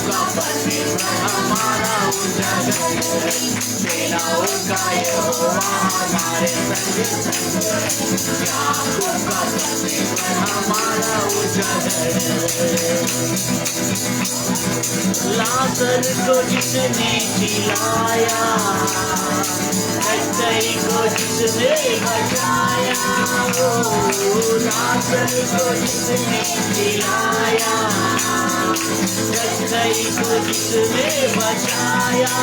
का परमेश्वर हमारा उजागर है, सेनाओं का यहोवा हमारे संग संग है, याकूब का परमेश्वर हमारा उजागर है। लाजर को जिसने जिलाया, कई को जिसने बचाया, ओ लाजर को जिसने जिलाया, कई को जिसने बचाया,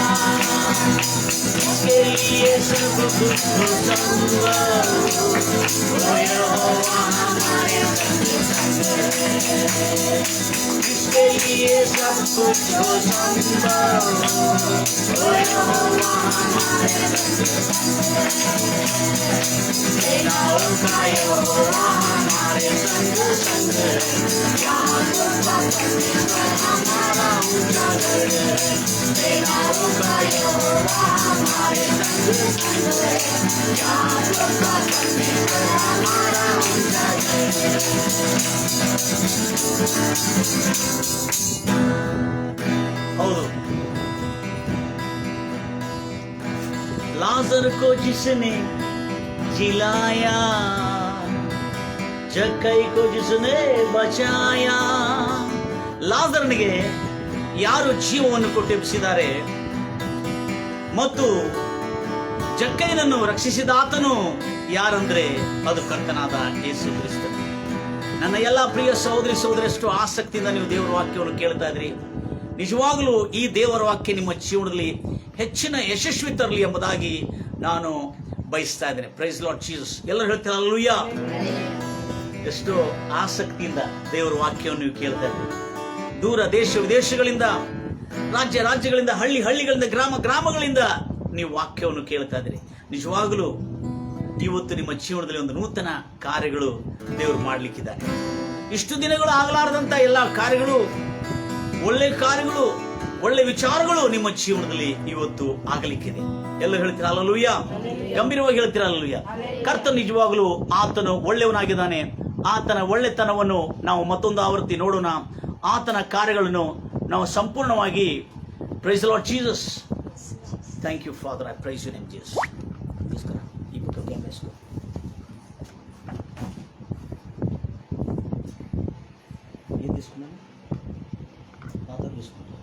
उसके लिए सब कुछ हो संभव, ओ यहोवा हमारे संग संग है, इसके लिए सब कुछ हो संभव, ओ यहोवा हमारे संग संग है, सेनाओं का यहोवा हमारे संग संग है, याकूब का परमेश्वर हमारा उजागर है, सेनाओं का यहोवा हमारे संग संग है, याकूब का परमेश्वर हमारा उजागर है। लाजर को जिसने जिलाया, जक्कई को जिसने बचाया, ಲಾಜರನಿಗೆ ಯಾರು ಜೀವವನ್ನು ಕೊಟ್ಟೆಬ್ಬಿಸಿದ್ದಾರೆ ಮತ್ತು ಜಕ್ಕಯ್ಯನನ್ನು ರಕ್ಷಿಸಿದ ಆತನು ಯಾರಂದ್ರೆ ಅದು ಕರ್ತನಾದ ಯೇಸು ಕ್ರಿಸ್ತನು. ನನ್ನ ಎಲ್ಲ ಪ್ರಿಯ ಸಹೋದರಿ ಸಹೋದರಷ್ಟು ಆಸಕ್ತಿಯಿಂದ ನೀವು ದೇವರ ವಾಕ್ಯವನ್ನು ಕೇಳ್ತಾ ಇದ್ರಿ. ನಿಜವಾಗಲೂ ಈ ದೇವರ ವಾಕ್ಯ ನಿಮ್ಮ ಜೀವನದಲ್ಲಿ ಹೆಚ್ಚಿನ ಯಶಸ್ವಿ ತರಲಿ ಎಂಬುದಾಗಿ ನಾನು ಬಯಸ್ತಾ ಇದ್ದೇನೆ. Praise Lord Jesus. ಎಲ್ಲರೂ ಹೇಳ್ತೀರ ಹಲ್ಲೆಲೂಯಾ. ಎಷ್ಟೋ ಆಸಕ್ತಿಯಿಂದ ದೇವರ ವಾಕ್ಯವನ್ನು ನೀವು ಕೇಳ್ತಾ ಇದ್ರಿ. ದೂರ ದೇಶ ವಿದೇಶಗಳಿಂದ, ರಾಜ್ಯ ರಾಜ್ಯಗಳಿಂದ, ಹಳ್ಳಿ ಹಳ್ಳಿಗಳಿಂದ, ಗ್ರಾಮ ಗ್ರಾಮಗಳಿಂದ ನೀವು ವಾಕ್ಯವನ್ನು ಕೇಳ್ತಾ ಇದ್ರಿ. ನಿಜವಾಗಲೂ ಇವತ್ತು ನಿಮ್ಮ ಜೀವನದಲ್ಲಿ ಒಂದು ನೂತನ ಕಾರ್ಯಗಳು ದೇವರು ಮಾಡ್ಲಿಕ್ಕಿದ್ದಾರೆ. ಇಷ್ಟು ದಿನಗಳು ಆಗಲಾರದಂತ ಎಲ್ಲ ಕಾರ್ಯಗಳು, ಒಳ್ಳೆ ಕಾರ್ಯಗಳು, ಒಳ್ಳೆ ವಿಚಾರಗಳು ನಿಮ್ಮ ಜೀವನದಲ್ಲಿ ಇವತ್ತು ಆಗಲಿಕ್ಕಿದೆ. ಎಲ್ಲ ಹೇಳ್ತೀರಾ ಹಲ್ಲೆಲೂಯಾ. ಗಂಭೀರವಾಗಿ ಹೇಳ್ತೀರಾ ಹಲ್ಲೆಲೂಯಾ. ಕರ್ತನು ನಿಜವಾಗಲೂ ಆತನು ಒಳ್ಳೆಯವನಾಗಿದ್ದಾನೆ. ಆತನ ಒಳ್ಳೆತನವನ್ನು ನಾವು ಮತ್ತೊಂದು ಆವೃತ್ತಿ ನೋಡೋಣ. ಆತನ ಕಾರ್ಯಗಳನ್ನು ನಾವು ಸಂಪೂರ್ಣವಾಗಿ praise the Lord Jesus. Thank you father, I praise you name Jesus. ನಮಸ್ಕಾರ. ಈ ಪುಸ್ತಕ ಕ್ಯಾಮೆರಾ ये తీసుకున్నాను ఆధార్ తీసుకున్నాను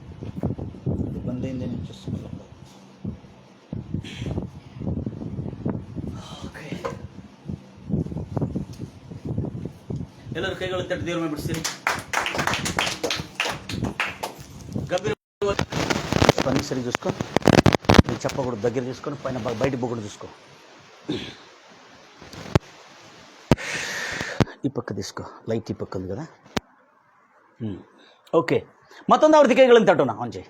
బంద్ అయింది నేను చూస్తున్నాను. ಓಕೆ, ಎಲ್ಲರೂ ಕೈಗಳು ತಟ್ಟಿ ದೇವರ ಮೇಲೆ ಬಿಡಿಸ್ತೀರಿ. పని సరి చూసుకో. నేను చెప్పకూడదు, దగ్గర చూసుకొని పైన బయట బొగ్గుడు చూసుకో. ఈ పక్క తీసుకో, లైట్ ఈ పక్క ఉంది కదా. ఓకే, ಮತ್ತೊಂದು ಆವೃತ್ತಿ ಕೈಗಳನ್ನು ತಟ್ಟೋಣ. ಆನ್ చేయి.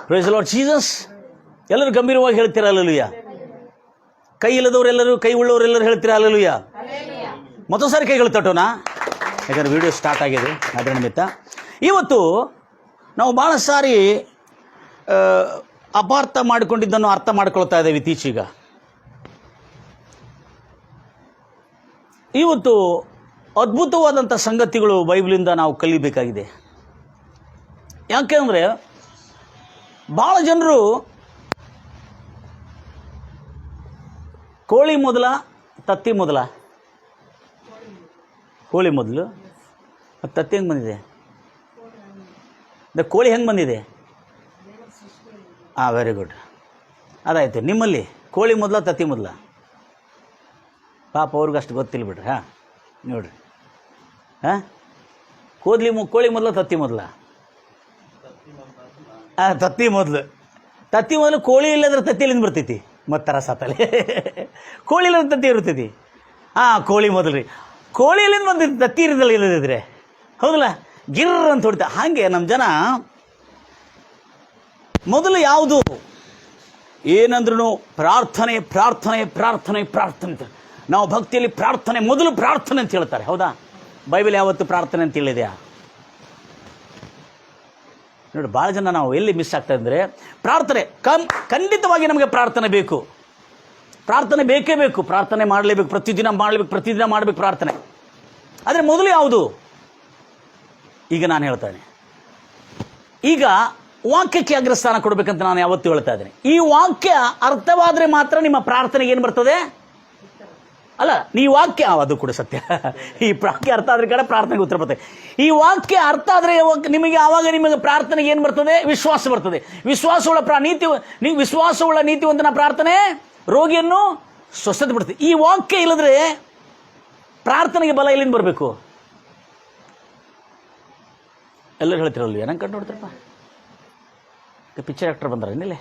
Praise the Lord Jesus. ಎಲ್ಲರೂ ಗಂಭೀರವಾಗಿ ಹೇಳ್ತೀರಾ ಹಲ್ಲೆಲೂಯಾ. ಕೈ ಇಲ್ಲದವರೆಲ್ಲರೂ, ಕೈ ಉಳ್ಳವರೆಲ್ಲರೂ ಹೇಳ್ತೀರಾ ಹಲ್ಲೆಲೂಯಾ. ಮತ್ತೊಂದು ಸಾರಿ ಕೈಗಳು ತಟ್ಟೋಣ, ಯಾಕಂದರೆ ವಿಡಿಯೋ ಸ್ಟಾರ್ಟ್ ಆಗಿದೆ. ಅದರ ನಿಮಿತ್ತ ಇವತ್ತು ನಾವು ಭಾಳ ಸಾರಿ ಅಪಾರ್ಥ ಮಾಡಿಕೊಂಡಿದ್ದನ್ನು ಅರ್ಥ ಮಾಡ್ಕೊಳ್ತಾ ಇದ್ದೇವೆ ಇತ್ತೀಚೆಗ. ಇವತ್ತು ಅದ್ಭುತವಾದಂಥ ಸಂಗತಿಗಳು ಬೈಬಲಿಂದ ನಾವು ಕಲಿಬೇಕಾಗಿದೆ. ಯಾಕೆಂದರೆ ಭಾಳ ಜನರು ಕೋಳಿ ಮೊದಲ ತತ್ತಿ ಮೊದಲ? ಕೋಳಿ ಮೊದಲು, ಮತ್ತು ತತ್ತಿ ಹೆಂಗೆ ಬಂದಿದೆ? ಕೋಳಿ ಹೆಂಗೆ ಬಂದಿದೆ? Very good. ಅದಾಯಿತು. ನಿಮ್ಮಲ್ಲಿ ಕೋಳಿ ಮೊದಲ ತತ್ತಿ ಮೊದಲ? ಪಾಪ ಅವ್ರಿಗೆ ಅಷ್ಟು ಗೊತ್ತಿಲ್ಲ ಬಿಡ್ರಿ. ನೋಡ್ರಿ, ಕೋಳಿ ಮೊದಲ ತತ್ತಿ ಮೊದಲ? ತತ್ತಿ ಮೊದಲು. ತತ್ತಿ ಮೊದಲು. ಕೋಳಿ ಇಲ್ಲದ್ರೆ ತತ್ತಿಲಿಂದ ಬರ್ತೈತಿ ಮತ್ತು ತರ ಸಾತಲ್ಲಿ. ಕೋಳಿ ಇಲ್ಲದ ತತ್ತಿ ಇರ್ತೈತಿ. ಕೋಳಿ ಮೊದಲು ರೀ. ಕೋಳಿ ಎಲ್ಲಿಂದ ಬಂದಿತ್ತು? ತತ್ತಿ ಇರೋದಲ್ಲ ಇಲ್ಲದಿದ್ರೆ, ಹೌದಲ್ಲ? ಗಿರ್ರ ಅಂತ ಹೊಡಿತ. ಹಾಗೆ ನಮ್ಮ ಜನ ಮೊದಲು ಯಾವುದು ಏನಂದ್ರೂ ಪ್ರಾರ್ಥನೆ ಪ್ರಾರ್ಥನೆ ಪ್ರಾರ್ಥನೆ ಪ್ರಾರ್ಥನೆ ಅಂತ. ನಾವು ಭಕ್ತಿಯಲ್ಲಿ ಪ್ರಾರ್ಥನೆ ಮೊದಲು ಪ್ರಾರ್ಥನೆ ಅಂತ ಹೇಳ್ತಾರೆ, ಹೌದಾ? ಬೈಬಲ್ ಯಾವತ್ತು ಪ್ರಾರ್ಥನೆ ಅಂತ ಹೇಳಿದೆಯಾ? ನೋಡಿ, ಭಾಳ ಜನ ನಾವು ಎಲ್ಲಿ ಮಿಸ್ ಆಗ್ತಾ ಇದ್ರೆ, ಪ್ರಾರ್ಥನೆ ಖಂಡಿತವಾಗಿ ನಮಗೆ ಪ್ರಾರ್ಥನೆ ಬೇಕು. ಪ್ರಾರ್ಥನೆ ಬೇಕೇ ಬೇಕು, ಪ್ರಾರ್ಥನೆ ಮಾಡಲೇಬೇಕು, ಪ್ರತಿದಿನ ಮಾಡಬೇಕು ಪ್ರಾರ್ಥನೆ. ಆದರೆ ಮೊದಲು ಯಾವುದು? ಈಗ ನಾನು ಹೇಳ್ತೇನೆ, ಈಗ ವಾಕ್ಯಕ್ಕೆ ಅಗ್ರಸ್ಥಾನ ಕೊಡಬೇಕಂತ ನಾನು ಯಾವತ್ತೂ ಹೇಳ್ತಾ ಇದ್ದೇನೆ. ಈ ವಾಕ್ಯ ಅರ್ಥವಾದರೆ ಮಾತ್ರ ನಿಮ್ಮ ಪ್ರಾರ್ಥನೆಗೆ ಏನು ಬರ್ತದೆ? ಅಲ್ಲ, ಈ ವಾಕ್ಯ ಅದು ಕೂಡ ಸತ್ಯ. ಈ ವಾಕ್ಯ ಅರ್ಥ ಆದ್ರೆ ಕಡೆ ಪ್ರಾರ್ಥನೆಗೆ ಉತ್ತರ ಬರ್ತದೆ. ಈ ವಾಕ್ಯ ಅರ್ಥ ಆದರೆ ನಿಮಗೆ ಆವಾಗ ನಿಮಗೆ ಪ್ರಾರ್ಥನೆಗೆ ಏನು ಬರ್ತದೆ? ವಿಶ್ವಾಸ ಬರ್ತದೆ. ವಿಶ್ವಾಸವುಳ್ಳ ನೀತಿವಂತನ ಪ್ರಾರ್ಥನೆ ರೋಗಿಯನ್ನು ಸ್ವಸ್ಥತೆ ಪಡ್ತದೆ. ಈ ವಾಕ್ಯ ಇಲ್ಲದ್ರೆ ಪ್ರಾರ್ಥನೆಗೆ ಬಲ ಎಲ್ಲಿಂದ ಬರಬೇಕು? ಎಲ್ಲರೂ ಹೇಳ್ತಿರಲ್ವ, ಏನಂಗೆ ಕಂಡು ನೋಡ್ತಾರಪ್ಪ, ಪಿಕ್ಚರ್ ಆಕ್ಟರ್ ಬಂದಾರ ಇನ್ನಿಲ್ಲೇ.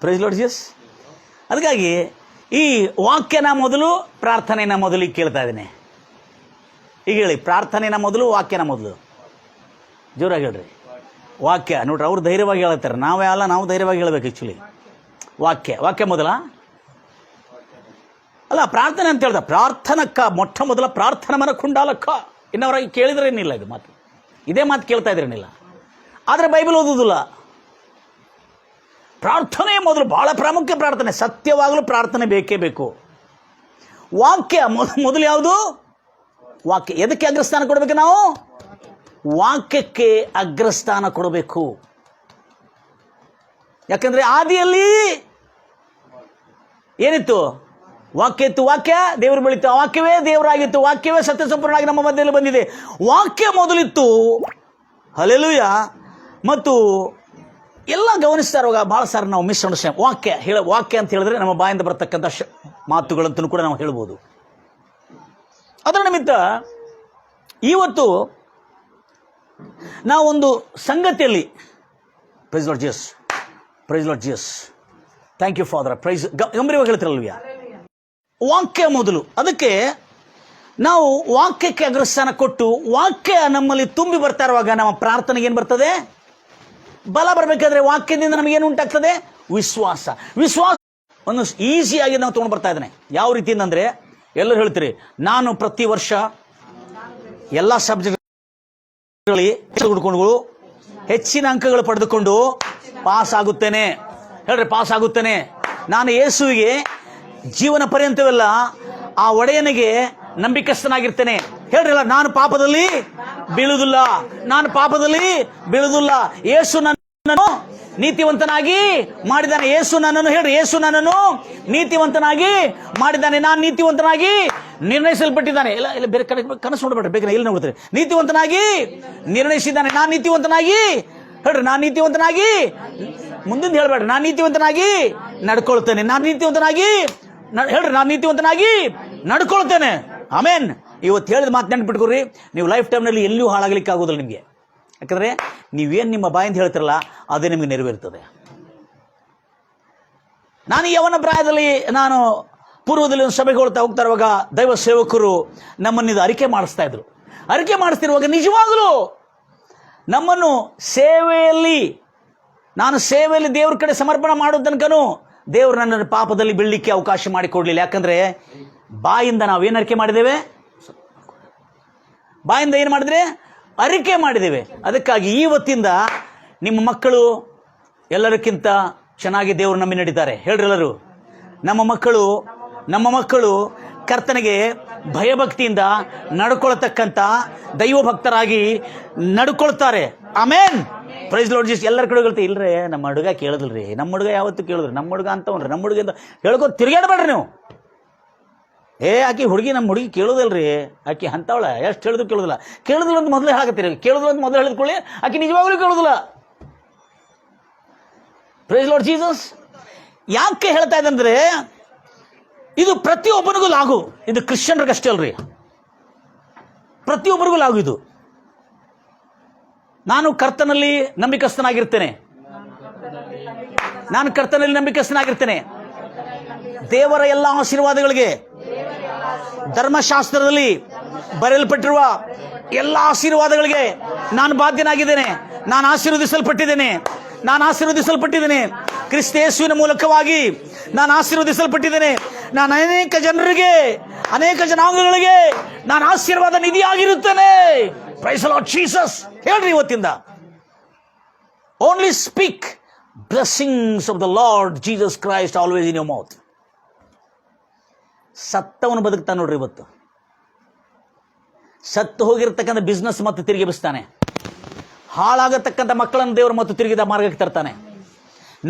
Price Lord Jesus. ಅದಕ್ಕಾಗಿ ಈ ವಾಕ್ಯನ ಮೊದಲು, ಪ್ರಾರ್ಥನೆನ ಮೊದಲು ಈಗ ಕೇಳ್ತಾ ಇದ್ದೀನಿ. ಈಗ ಹೇಳಿ, ಪ್ರಾರ್ಥನೆನ ಮೊದಲು, ವಾಕ್ಯನ ಮೊದಲು? ಜೋರಾಗಿ ಹೇಳ್ರಿ. ವಾಕ್ಯ ನೋಡ್ರಿ, ಅವ್ರು ಧೈರ್ಯವಾಗಿ ಹೇಳ್ತಾರೆ, ನಾವು ಧೈರ್ಯವಾಗಿ ಹೇಳ್ಬೇಕು. ಆ್ಯಕ್ಚುಲಿ ವಾಕ್ಯ ಮೊದಲ ಅಲ್ಲ, ಪ್ರಾರ್ಥನೆ ಅಂತ ಹೇಳ್ದ. ಪ್ರಾರ್ಥನಕ್ಕ ಮೊಟ್ಟ ಮೊದಲ ಪ್ರಾರ್ಥನಾ ಮನ ಕುಂಡಾಲಕ್ಕ. ಇನ್ನವರಾಗಿ ಕೇಳಿದ್ರೇನಿಲ್ಲ, ಇದು ಮಾತು, ಇದೇ ಮಾತು ಕೇಳ್ತಾ ಇದ್ರೇನಿಲ್ಲ. ಆದರೆ ಬೈಬಲ್ ಓದುವುದಿಲ್ಲ. ಪ್ರಾರ್ಥನೆ ಮೊದಲು, ಬಹಳ ಪ್ರಾಮುಖ್ಯ ಪ್ರಾರ್ಥನೆ. ಸತ್ಯವಾಗಲೂ ಪ್ರಾರ್ಥನೆ ಬೇಕೇ ಬೇಕು. ವಾಕ್ಯ ಮೊದಲು ಯಾವುದು? ವಾಕ್ಯ. ಎದಕ್ಕೆ ಅಗ್ರಸ್ಥಾನ ಕೊಡಬೇಕು? ನಾವು ವಾಕ್ಯಕ್ಕೆ ಅಗ್ರಸ್ಥಾನ ಕೊಡಬೇಕು. ಯಾಕಂದ್ರೆ ಆದಿಯಲ್ಲಿ ಏನಿತ್ತು? ವಾಕ್ಯ ಇತ್ತು. ವಾಕ್ಯ ದೇವರು ಬೆಳೀತು. ಆ ವಾಕ್ಯವೇ ದೇವರಾಗಿತ್ತು. ವಾಕ್ಯವೇ ಸತ್ಯ ಸಂಪೂರ್ಣವಾಗಿ ನಮ್ಮ ಮಧ್ಯದಲ್ಲಿ ಬಂದಿದೆ. ವಾಕ್ಯ ಮೊದಲಿತ್ತು. ಹಲ್ಲೆಲೂಯಾ. ಮತ್ತು ಎಲ್ಲ ಗಮನಿಸ್ತಾ ಇರುವಾಗ ಭಾಳ ಸಾರಿ ನಾವು ಮಿಸ್ಅಂಡರ್ಸ್ಟ್ಯಾಂಡ್. ವಾಕ್ಯ ಅಂತ ಹೇಳಿದ್ರೆ ನಮ್ಮ ಬಾಯಿಂದ ಬರ್ತಕ್ಕಂಥ ಮಾತುಗಳಂತೂ ಕೂಡ ನಾವು ಹೇಳ್ಬೋದು. ಅದರ ನಿಮಿತ್ತ ಇವತ್ತು ನಾವೊಂದು ಸಂಗತಿಯಲ್ಲಿ, praise Lord Jesus, thank you father, praise, ಗಂಭೀರವಾಗಿ ಹೇಳ್ತಿರಲ್ವ್ಯಾ? ವಾಕ್ಯ ಮೊದಲು. ಅದಕ್ಕೆ ನಾವು ವಾಕ್ಯಕ್ಕೆ ಅಗ್ರಸ್ಥಾನ ಕೊಟ್ಟು ವಾಕ್ಯ ನಮ್ಮಲ್ಲಿ ತುಂಬಿ ಬರ್ತಾ ಇರುವಾಗ ನಮ್ಮ ಪ್ರಾರ್ಥನೆಗೆ ಏನು ಬರ್ತದೆ? ಬಲ ಬರಬೇಕಾದ್ರೆ ವಾಕ್ಯದಿಂದ ನಮಗೇನು ಉಂಟಾಗ್ತದೆ? ವಿಶ್ವಾಸ ಒಂದು ಈಸಿಯಾಗಿ ನಾವು ತೊಗೊಂಡು ಬರ್ತಾ ಇದ್ದೇನೆ. ಯಾವ ರೀತಿಯಿಂದ ಅಂದರೆ, ಎಲ್ಲರೂ ಹೇಳ್ತೀರಿ, ನಾನು ಪ್ರತಿ ವರ್ಷ ಎಲ್ಲ ಸಬ್ಜೆಕ್ಟ್ಗಳಲ್ಲಿ ಹುಡ್ಕೊಂಡು ಹೆಚ್ಚಿನ ಅಂಕಗಳು ಪಡೆದುಕೊಂಡು ಪಾಸ್ ಆಗುತ್ತೇನೆ. ಹೇಳ್ರಿ, ಪಾಸ್ ಆಗುತ್ತೇನೆ. ನಾನು ಯೇಸುವಿಗೆ ಜೀವನ ಪರ್ಯಂತವೆಲ್ಲ ಆ ಒಡೆಯನಿಗೆ ನಂಬಿಕಸ್ಥನಾಗಿರ್ತೇನೆ. ಹೇಳ್ರಲ್ಲ, ನಾನು ಪಾಪದಲ್ಲಿ ಬೀಳುವುದಿಲ್ಲ. ಯೇಸು ನನ್ನನ್ನು ನೀತಿವಂತನಾಗಿ ಮಾಡಿದ್ದಾನೆ. ಯೇಸು ನನ್ನನ್ನು ನೀತಿವಂತನಾಗಿ ಮಾಡಿದ್ದಾನೆ. ನಾನು ನೀತಿವಂತನಾಗಿ ನಿರ್ಣಯಿಸಲ್ಪಟ್ಟಿದ್ದಾನೆ. ಇಲ್ಲ ಬೇರೆ ಕನಸು ನೋಡ್ಬೇಡ್ರಿ, ಬೇಗ ಇಲ್ಲಿ ನೋಡ್ತಾರೆ. ನೀತಿವಂತನಾಗಿ ನಿರ್ಣಯಿಸಿದ್ದಾನೆ. ನಾನು ನೀತಿವಂತನಾಗಿ, ಹೇಳ್ರಿ, ನಾನು ನೀತಿವಂತನಾಗಿ, ಮುಂದಿನ ಹೇಳ್ಬೇಡ್ರಿ, ನಾನು ನೀತಿವಂತನಾಗಿ ನಡ್ಕೊಳ್ತೇನೆ. ನಾನು ನೀತಿವಂತನಾಗಿ ನಡ್ಕೊಳ್ತೇನೆ. ಆಮೇನ್. ಇವತ್ತು ಹೇಳಿದ ಮಾತು ನೆನ್ಪಿಟ್ಕೊಡ್ರಿ. ನೀವು ಲೈಫ್ ಟೈಮ್ನಲ್ಲಿ ಎಲ್ಲಿಯೂ ಹಾಳಾಗಲಿಕ್ಕೆ ಆಗೋದಿಲ್ಲ ನಿಮಗೆ. ಯಾಕಂದರೆ ನೀವೇನು ನಿಮ್ಮ ಬಾಯಿಂದ ಹೇಳ್ತಿರಲ್ಲ, ಅದೇ ನಿಮಗೆ ನೆರವೇರ್ತದೆ. ನಾನು ಯವನ ಪ್ರಾಯದಲ್ಲಿ ನಾನು ಪೂರ್ವದಲ್ಲಿ ಒಂದು ಸಭೆಗೆ ಹೋಗ್ತಾ ಇರುವಾಗ ದೈವ ಸೇವಕರು ನಮ್ಮನ್ನು ಅರಿಕೆ ಮಾಡಿಸ್ತಾ ಇದ್ರು. ಅರಿಕೆ ಮಾಡಿಸ್ತಿರುವಾಗ ನಿಜವಾಗಲೂ ನಮ್ಮನ್ನು ನಾನು ಸೇವೆಯಲ್ಲಿ ದೇವ್ರ ಕಡೆ ಸಮರ್ಪಣೆ ಮಾಡೋ ತನಕನೂ ದೇವರು ನನ್ನನ್ನು ಪಾಪದಲ್ಲಿ ಬೀಳಲಿಕ್ಕೆ ಅವಕಾಶ ಮಾಡಿಕೊಡ್ಲಿಲ್ಲ. ಯಾಕಂದ್ರೆ ಬಾಯಿಂದ ನಾವೇನು ಅರಿಕೆ ಮಾಡಿದ್ದೇವೆ? ಬಾಯಿಂದ ಏನು ಮಾಡಿದ್ರೆ? ಅರಿಕೆ ಮಾಡಿದ್ದೇವೆ. ಅದಕ್ಕಾಗಿ ಇವತ್ತಿಂದ ನಿಮ್ಮ ಮಕ್ಕಳು ಎಲ್ಲರಿಗಿಂತ ಚೆನ್ನಾಗಿ ದೇವರು ನಂಬಿ ನಡೀತಾರೆ. ಹೇಳ್ರಿ ಎಲ್ಲರೂ, ನಮ್ಮ ಮಕ್ಕಳು ಕರ್ತನಿಗೆ ಭಯಭಕ್ತಿಯಿಂದ ನಡ್ಕೊಳ್ತಕ್ಕಂಥ ದೈವ ಭಕ್ತರಾಗಿ ನಡ್ಕೊಳ್ತಾರೆ. ಆಮೇನ್. Praise Lord Jesus. ಎಲ್ಲರ ಕಡೆ ಹೇಳ್ತೀವಿ, ಇಲ್ರಿ ನಮ್ಮ ಹುಡುಗ ಕೇಳಿದ್ರಿ, ನಮ್ಮ ಹುಡುಗ ಯಾವತ್ತು ಕೇಳಿದ್ರಿ, ನಮ್ಮ ಹುಡುಗ ಅಂತವನ್ರಿ, ನಮ್ಮ ಹುಡುಗ ಅಂತ ಹೇಳ್ಕೊ ತಿರುಗಾಡಬೇಡ್ರಿ ನೀವು. ಆಕಿ ನಮ್ಮ ಹುಡುಗಿ ಕೇಳೋದಲ್ರಿ, ಆಕಿ ಅಂತವಳ, ಎಷ್ಟು ಹೇಳಿದ್ರು ಕೇಳೋದಿಲ್ಲ ಅಂತ ಮೊದಲೇ ಹೇಳಕತ್ತೀರಿ. ಕೇಳೋದಿಲ್ಲ ಅಂತ ಮೊದಲು ಹೇಳಿದ್ಕೊಳ್ಳಿ, ಆಕಿ ನಿಜವಾಗ್ಲೂ ಕೇಳೋದಿಲ್ಲ. Praise Lord Jesus. ಯಾಕೆ ಹೇಳ್ತಾ ಇದ್ದಂದ್ರೆ, ಇದು ಪ್ರತಿಯೊಬ್ಬನಿಗೂ ಲಾಗು. ಇದು ಕ್ರಿಶ್ಚಿಯನ್ರಿಗಷ್ಟೇ ಅಲ್ರಿ, ಪ್ರತಿಯೊಬ್ಬರಿಗೂ ಲಾಗು ಇದು. ನಾನು ಕರ್ತನಲ್ಲಿ ನಂಬಿಕಸ್ಥನಾಗಿರ್ತೇನೆ. ದೇವರ ಎಲ್ಲ ಆಶೀರ್ವಾದಗಳಿಗೆ, ಧರ್ಮಶಾಸ್ತ್ರದಲ್ಲಿ ಬರೆಯಲ್ಪಟ್ಟಿರುವ ಎಲ್ಲ ಆಶೀರ್ವಾದಗಳಿಗೆ ನಾನು ಬಾಧ್ಯನಾಗಿದ್ದೇನೆ. ನಾನು ಆಶೀರ್ವದಿಸಲ್ಪಟ್ಟಿದ್ದೇನೆ. ಕ್ರಿಸ್ತ ಯೇಸುವಿನ ಮೂಲಕವಾಗಿ ನಾನು ಆಶೀರ್ವದಿಸಲ್ಪಟ್ಟಿದ್ದೇನೆ. ನಾನು ಅನೇಕ ಜನಾಂಗಗಳಿಗೆ ನಾನು ಆಶೀರ್ವಾದ ನಿಧಿಯಾಗಿರುತ್ತೇನೆ. Praise the Lord Jesus. ಹೇಳ್ರಿ ಇವತ್ತಿಂದ, only speak blessings of the Lord Jesus Christ always in your mouth. ಸತ್ತವನು ಬದುಕ್ತಾನೆ ನೋಡ್ರಿ. ಇವತ್ತು ಸತ್ತು ಹೋಗಿರ್ತಕ್ಕಂಥ ಬಿಸ್ನೆಸ್ ಮತ್ತು ತಿರುಗಿ ಎಬ್ಬಿಸ್ತಾನೆ. ಹಾಳಾಗತಕ್ಕಂಥ ಮಕ್ಕಳನ್ನು ದೇವರು ಮತ್ತು ತಿರುಗಿದ ಮಾರ್ಗಕ್ಕೆ ತರ್ತಾನೆ.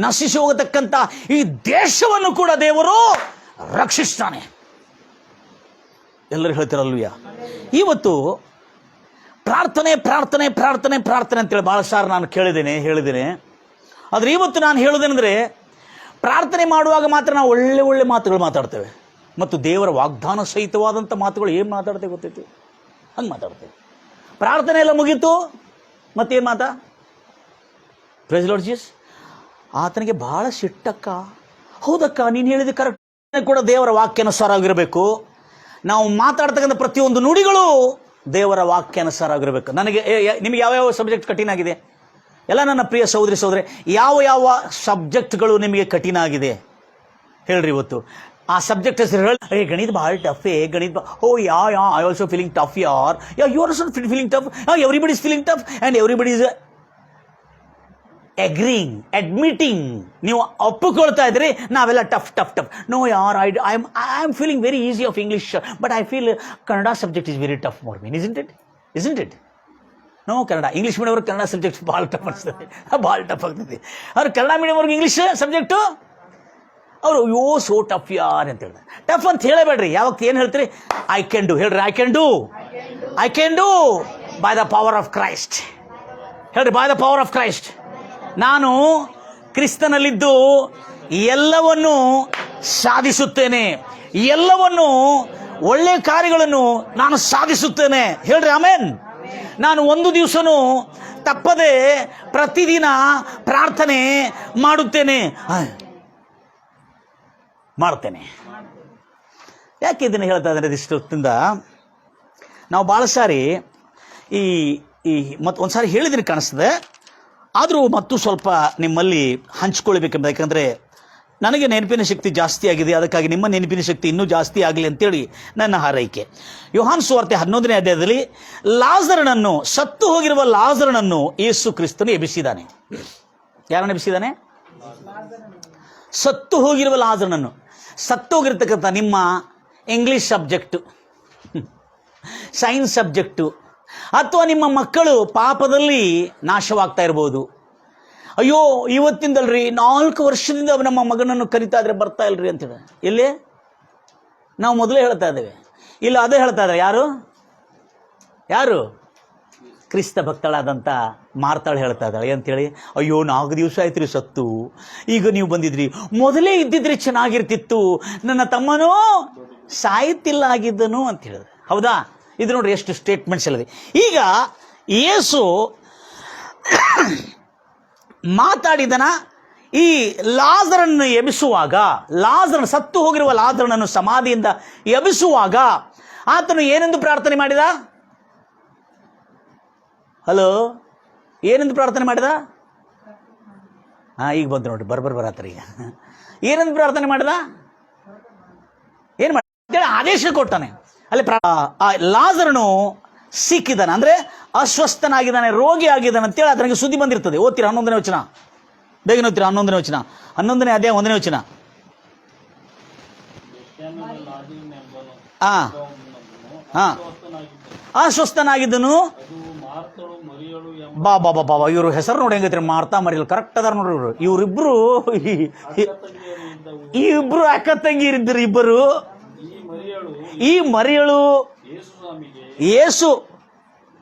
ನಶಿಸಿ ಹೋಗತಕ್ಕಂಥ ಈ ದೇಶವನ್ನು ಕೂಡ ದೇವರು ರಕ್ಷಿಸ್ತಾನೆ. ಎಲ್ಲರೂ ಹೇಳ್ತಿರಲ್ವಿಯ? ಇವತ್ತು ಪ್ರಾರ್ಥನೆ ಪ್ರಾರ್ಥನೆ ಪ್ರಾರ್ಥನೆ ಪ್ರಾರ್ಥನೆ ಅಂತೇಳಿ ಭಾಳ ಸಾರಿ ನಾನು ಹೇಳಿದ್ದೇನೆ. ಆದರೆ ಇವತ್ತು ನಾನು ಹೇಳೋದೇನೆಂದರೆ, ಪ್ರಾರ್ಥನೆ ಮಾಡುವಾಗ ಮಾತ್ರ ನಾವು ಒಳ್ಳೆ ಒಳ್ಳೆ ಮಾತುಗಳು ಮಾತಾಡ್ತೇವೆ, ಮತ್ತು ದೇವರ ವಾಗ್ದಾನ ಸಹಿತವಾದಂಥ ಮಾತುಗಳು ಏನು ಮಾತಾಡ್ತೇವೆ ಗೊತ್ತೈತಿ? ಹಂಗೆ ಮಾತಾಡ್ತೇವೆ. ಪ್ರಾರ್ಥನೆ ಎಲ್ಲ ಮುಗೀತು, ಮತ್ತೇನು ಮಾತಾ? Price Lord Jesus. ಆತನಿಗೆ ಭಾಳ ಸಿಟ್ಟಕ್ಕ. ಹೌದಕ್ಕ, ನೀನು ಹೇಳಿದ ಕರೆಕ್ಟ್ ಕೂಡ ದೇವರ ವಾಕ್ಯಾನುಸಾರ ಆಗಿರಬೇಕು. ನಾವು ಮಾತಾಡ್ತಕ್ಕಂಥ ಪ್ರತಿಯೊಂದು ನುಡಿಗಳು ದೇವರ ವಾಕ್ಯಾನುಸಾರ ಆಗಿರಬೇಕು. ನಿಮಗೆ ಯಾವ್ಯಾವ ಸಬ್ಜೆಕ್ಟ್ ಕಠಿಣ ಆಗಿದೆ? ಎಲ್ಲ ನನ್ನ ಪ್ರಿಯ ಸಹೋದರಿ ಸಹೋದರಿ, ಯಾವ ಸಬ್ಜೆಕ್ಟ್ಗಳು ನಿಮಗೆ ಕಠಿಣ ಆಗಿದೆ ಹೇಳ್ರಿ. ಇವತ್ತು ಆ ಸಬ್ಜೆಕ್ಟ್ ಹೆಸರು ಹೇಳಿ. ಗಣಿತ ಭಾಳ ಟಫ್. ಗಣಿತ I also feeling tough. You are also feeling tough. Everybody is feeling tough and everybody is agreeing, admitting. ನೀವು ಒಪ್ಪಿಕೊಳ್ತಾ ಇದ್ರಿ ನಾವೆಲ್ಲ ಟಫ್ ಟಫ್ ಟಫ್. ನೋ ಯಾರ್, I am feeling very easy of English, but I feel Kannada subject is very tough for me. Isn't it? No, Kannada English medium ಅವ್ರಿಗೆ Kannada subject ಭಾಳ tough ಅನಿಸ್ತದೆ, ಭಾಳ tough ಆಗ್ತದೆ. ಅವ್ರು ಕನ್ನಡ ಮೀಡಿಯಂ ಅವ್ರಿಗೆ ಇಂಗ್ಲೀಷ್ ಸಬ್ಜೆಕ್ಟು ಅವರು so tough ಯಾರ್ ಅಂತ ಹೇಳ್ತಾರೆ. ಟಫ್ ಅಂತ ಹೇಳಬೇಡ್ರಿ. ಯಾವಾಗ ಏನು ಹೇಳ್ತೀರಿ? ಐ ಕ್ಯಾನ್ ಡೂ ಹೇಳ್ರಿ. I can do by the power of Christ ಹೇಳ್ರಿ. By the power of Christ. ನಾನು ಕ್ರಿಸ್ತನಲ್ಲಿದ್ದು ಎಲ್ಲವನ್ನು ಸಾಧಿಸುತ್ತೇನೆ, ಎಲ್ಲವನ್ನು ಒಳ್ಳೆಯ ಕಾರ್ಯಗಳನ್ನು ನಾನು ಸಾಧಿಸುತ್ತೇನೆ ಹೇಳ್ರಿ. ಆಮೇನ್. ನಾನು ಒಂದು ದಿವಸನೂ ತಪ್ಪದೆ ಪ್ರತಿದಿನ ಪ್ರಾರ್ಥನೆ ಮಾಡ್ತೇನೆ. ಯಾಕೆ ಇದನ್ನು ಹೇಳ್ತಾ ಇದ್ದಾರೆ? ಇಷ್ಟೊತ್ತಿಂದ ನಾವು ಭಾಳ ಸಾರಿ ಮತ್ತು ಒಂದು ಸಾರಿ ಹೇಳಿದ್ದೀನಿ ಕಾಣಿಸ್ತದೆ, ಆದರೂ ಮತ್ತು ಸ್ವಲ್ಪ ನಿಮ್ಮಲ್ಲಿ ಹಂಚ್ಕೊಳ್ಬೇಕೆಂಬ. ಯಾಕಂದರೆ ನನಗೆ ನೆನಪಿನ ಶಕ್ತಿ ಜಾಸ್ತಿ ಆಗಿದೆ, ಅದಕ್ಕಾಗಿ ನಿಮ್ಮ ನೆನಪಿನ ಶಕ್ತಿ ಇನ್ನೂ ಜಾಸ್ತಿ ಆಗಲಿ ಅಂತೇಳಿ ನನ್ನ ಹಾರೈಕೆ. ಯೋಹಾನ್ ಸುವಾರ್ತೆ 11ನೇ ಅಧ್ಯಾಯದಲ್ಲಿ ಲಾಜರನನ್ನು, ಸತ್ತು ಹೋಗಿರುವ ಲಾಜರನನ್ನು ಯೇಸು ಕ್ರಿಸ್ತನು ಎಬ್ಬಿಸಿದ್ದಾನೆ. ಯಾರನ್ನು ಎಬ್ಬಿಸಿದ್ದಾನೆ? ಸತ್ತು ಹೋಗಿರುವ ಲಾಜರನನ್ನು. ಸತ್ತು ಹೋಗಿರ್ತಕ್ಕಂಥ ನಿಮ್ಮ ಇಂಗ್ಲೀಷ್ ಸಬ್ಜೆಕ್ಟು, ಸೈನ್ಸ್ ಸಬ್ಜೆಕ್ಟು, ಅಥವಾ ನಿಮ್ಮ ಮಕ್ಕಳು ಪಾಪದಲ್ಲಿ ನಾಶವಾಗ್ತಾ ಇರ್ಬೋದು. ಅಯ್ಯೋ ಇವತ್ತಿಂದಲ್ರಿ 4 ವರ್ಷದಿಂದ ನಮ್ಮ ಮಗನನ್ನು ಕರಿತಾ ಇದ್ರೆ ಬರ್ತಾ ಇಲ್ರಿ ಅಂತೇಳಿ. ಎಲ್ಲಿ ನಾವು ಮೊದಲೇ ಹೇಳ್ತಾ ಇದ್ದೇವೆ, ಇಲ್ಲ ಅದೇ ಹೇಳ್ತಾ ಇದ್ದಾರೆ. ಯಾರು? ಕ್ರಿಸ್ತ ಭಕ್ತಳಾದಂಥ ಮಾರ್ತಾಳು ಹೇಳ್ತಾ ಇದ್ದಾಳೆ ಅಂತೇಳಿ. ಅಯ್ಯೋ 4 ದಿವಸ ಆಯ್ತು ರೀ ಸತ್ತು, ಈಗ ನೀವು ಬಂದಿದ್ರಿ, ಮೊದಲೇ ಇದ್ದಿದ್ರೆ ಚೆನ್ನಾಗಿರ್ತಿತ್ತು, ನನ್ನ ತಮ್ಮನೂ ಸಾಯ್ತಿಲ್ಲ ಆಗಿದ್ದನು ಅಂತ ಹೇಳಿದ್ರೆ. ಹೌದಾ? ಇದು ನೋಡ್ರಿ ಎಷ್ಟು ಸ್ಟೇಟ್ಮೆಂಟ್ಸ್ ಎಲ್ಲದೆ. ಈಗ ಯೇಸು ಮಾತಾಡಿದನ ಈ ಲಾಜರನ್ನು ಎಬ್ಬಿಸುವಾಗ, ಸತ್ತು ಹೋಗಿರುವ ಲಾಜರನನ್ನು ಸಮಾಧಿಯಿಂದ ಎಬ್ಬಿಸುವಾಗ ಆತನು ಏನೆಂದು ಪ್ರಾರ್ಥನೆ ಮಾಡಿದ? ಹಲೋ, ಏನೆಂದು ಪ್ರಾರ್ಥನೆ ಮಾಡಿದ? ಈಗ ಬಂತು ನೋಡಿ, ಬರತ್ತರ. ಈಗ ಏನೆಂದು ಪ್ರಾರ್ಥನೆ ಮಾಡಿದ? ಏನು ಮಾಡಿ ಆದೇಶ ಕೊಟ್ಟಾನೆ. ಅಲ್ಲಿ ಲಾಜರನು ಸಿಕ್ಕಿದ್ದಾನೆ, ಅಂದರೆ ಅಸ್ವಸ್ಥನಾಗಿದ್ದಾನೆ, ರೋಗಿ ಆಗಿದ್ದಾನೆ ಅಂತೇಳಿ ಅದನಿಗೆ ಸುದ್ದಿ ಬಂದಿರ್ತದೆ. ಓದ್ತೀರಾ 11ನೇ ವಚನ? ಬೇಗನೆ ಓದ್ತೀರಾ 11ನೇ ವಚನ, 11ನೇ ಅಧ್ಯಾಯ 1ನೇ ವಚನ. ಅಸ್ವಸ್ಥನಾಗಿದ್ದನು. ಬಾ ಇವರು ಹೆಸರು ನೋಡಿ ಹೆಂಗೈತ್ರಿ, ಮಾರ್ತಾ ಮರಿಯಲ್. ಕರೆಕ್ಟ್ ಅದಾರ ನೋಡ್ರಿ ಇವರಿಬ್ರು. ಈ ಇಬ್ರು ಅಕ್ಕ ತಂಗಿರಿದ್ದರು. ಇಬ್ಬರು ಈ ಮರಿಯಳು ಯೇಸು,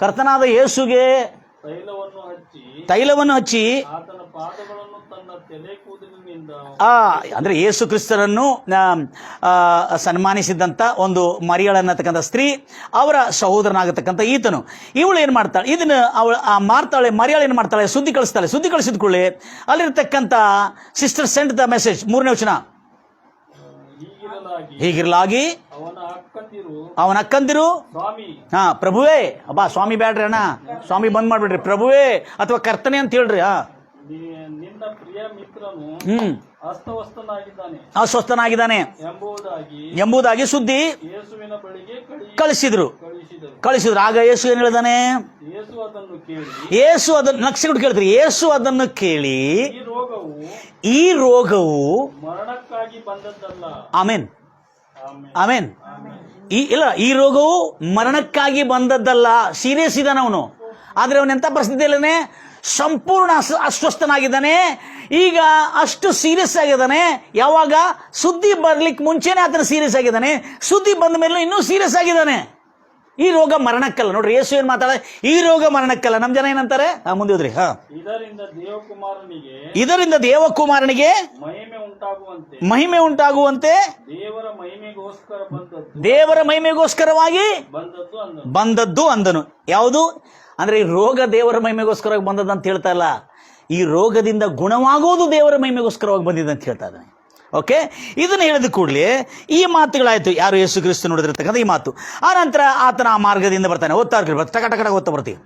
ಕರ್ತನಾದ ಯೇಸುಗೆ ತೈಲವನ್ನು ಹಚ್ಚಿ ಅಂದ್ರೆ ಯೇಸು ಕ್ರಿಸ್ತರನ್ನು ಸನ್ಮಾನಿಸಿದಂಥ ಒಂದು ಮರಿಯಳನ್ನತಕ್ಕಂಥ ಸ್ತ್ರೀ, ಅವರ ಸಹೋದರನಾಗತಕ್ಕಂಥ ಈತನು. ಇವಳು ಏನು ಮಾಡ್ತಾಳೆ? ಇದನ್ನು ಮರಿಯಳು ಏನು ಮಾಡ್ತಾಳೆ? ಸುದ್ದಿ ಕಳಿಸ್ತಾಳೆ. ಸುದ್ದಿ ಕಳಿಸಿದ ಕೂಡಲೇ ಅಲ್ಲಿರ್ತಕ್ಕಂಥ ಸಿಸ್ಟರ್ ಸೆಂಟ್ ದ ಮೆಸೇಜ್. 3ನೇ ವಚನ. ಹೀಗಿರಲಾಗಿ ಅವನ ಅಕ್ಕಂದಿರು, ಪ್ರಭುವೇ, ಅಬ್ಬಾ ಸ್ವಾಮಿ ಬ್ಯಾಡ್ರಿ ಅಣ್ಣ, ಸ್ವಾಮಿ ಬಂದ್ ಮಾಡ್ಬಿಡ್ರಿ, ಪ್ರಭುವೇ ಅಥವಾ ಕರ್ತನೆ ಅಂತ ಹೇಳ್ರಿ. ಅಸ್ವಸ್ಥನಾಗಿದ್ದಾನೆ ಎಂಬುದಾಗಿ ಸುದ್ದಿ ಕಳಿಸಿದ್ರು. ಆಗ ಯೇಸು ಏನ್ ಹೇಳಿದಾನೆ? ಯೇಸು ಅದನ್ನು ನಕ್ಷೆಗಳು ಕೇಳ್ತಾರೆ. ಯೇಸು ಅದನ್ನು ಕೇಳಿ, ಈ ರೋಗವು ಮರಣಕ್ಕಾಗಿ ಬಂದದ್ದಲ್ಲ. ಆಮೇನ್. ಆಮೇನ್. ಈ ರೋಗವು ಮರಣಕ್ಕಾಗಿ ಬಂದದ್ದಲ್ಲ. ಸೀರಿಯಸ್ ಇದ್ದಾನೆ ಅವನು, ಆದ್ರೆ ಅವನೆಂತ ಪರಿಸ್ಥಿತಿಯಲ್ಲೇ ಸಂಪೂರ್ಣ ಅಸ್ವಸ್ಥನಾಗಿದ್ದಾನೆ. ಈಗ ಅಷ್ಟು ಸೀರಿಯಸ್ ಆಗಿದ್ದಾನೆ. ಯಾವಾಗ ಸುದ್ದಿ ಬರ್ಲಿಕ್ಕೆ ಮುಂಚೆನೆ ಆತನ ಸೀರಿಯಸ್ ಆಗಿದ್ದಾನೆ, ಸುದ್ದಿ ಬಂದ ಮೇಲೆ ಇನ್ನೂ ಸೀರಿಯಸ್ ಆಗಿದ್ದಾನೆ. ಈ ರೋಗ ಮರಣಕ್ಕಲ್ಲ. ನೋಡ್ರಿ, ಯೇಸು ಏನ್ ಮಾತಾಡ, ಈ ರೋಗ ಮರಣಕ್ಕಲ್ಲ. ನಮ್ ಜನ ಏನಂತಾರೆ, ಮುಂದೆ ಹೋದ್ರಿ. ಇದರಿಂದ ದೇವಕುಮಾರನಿಗೆ ಮಹಿಮೆ ಉಂಟಾಗುವಂತೆ ದೇವರ ಮಹಿಮೆಗೋಸ್ಕರವಾಗಿ ಬಂದದ್ದು ಅಂದನು. ಯಾವುದು ಅಂದ್ರೆ ಈ ರೋಗ ದೇವರ ಮಹಿಮೆಗೋಸ್ಕರವಾಗಿ ಬಂದದ್ದು ಅಂತ ಹೇಳ್ತಾ ಇಲ್ಲ. ಈ ರೋಗದಿಂದ ಗುಣವಾಗುವುದು ದೇವರ ಮಹಿಮೆಗೋಸ್ಕರವಾಗಿ ಬಂದಿದೆ ಅಂತ ಹೇಳ್ತಾ ಇದ್ದಾನೆ. ಓಕೆ, ಇದನ್ನು ಹೇಳಿದ ಕೂಡಲೇ ಈ ಮಾತುಗಳಾಯ್ತು. ಯಾರು? ಯೇಸು ಕ್ರಿಸ್ತ ನೋಡಿದಿರ್ತಕ್ಕಂಥ ಈ ಮಾತು. ಆ ನಂತರ ಆತನ ಆ ಮಾರ್ಗದಿಂದ ಬರ್ತಾನೆ. ಓದ್ತಾ ಇರ್ತೀವಿ, ಟಕ ಟಕ ಓದ್ತಾ ಬರ್ತೀವಿ.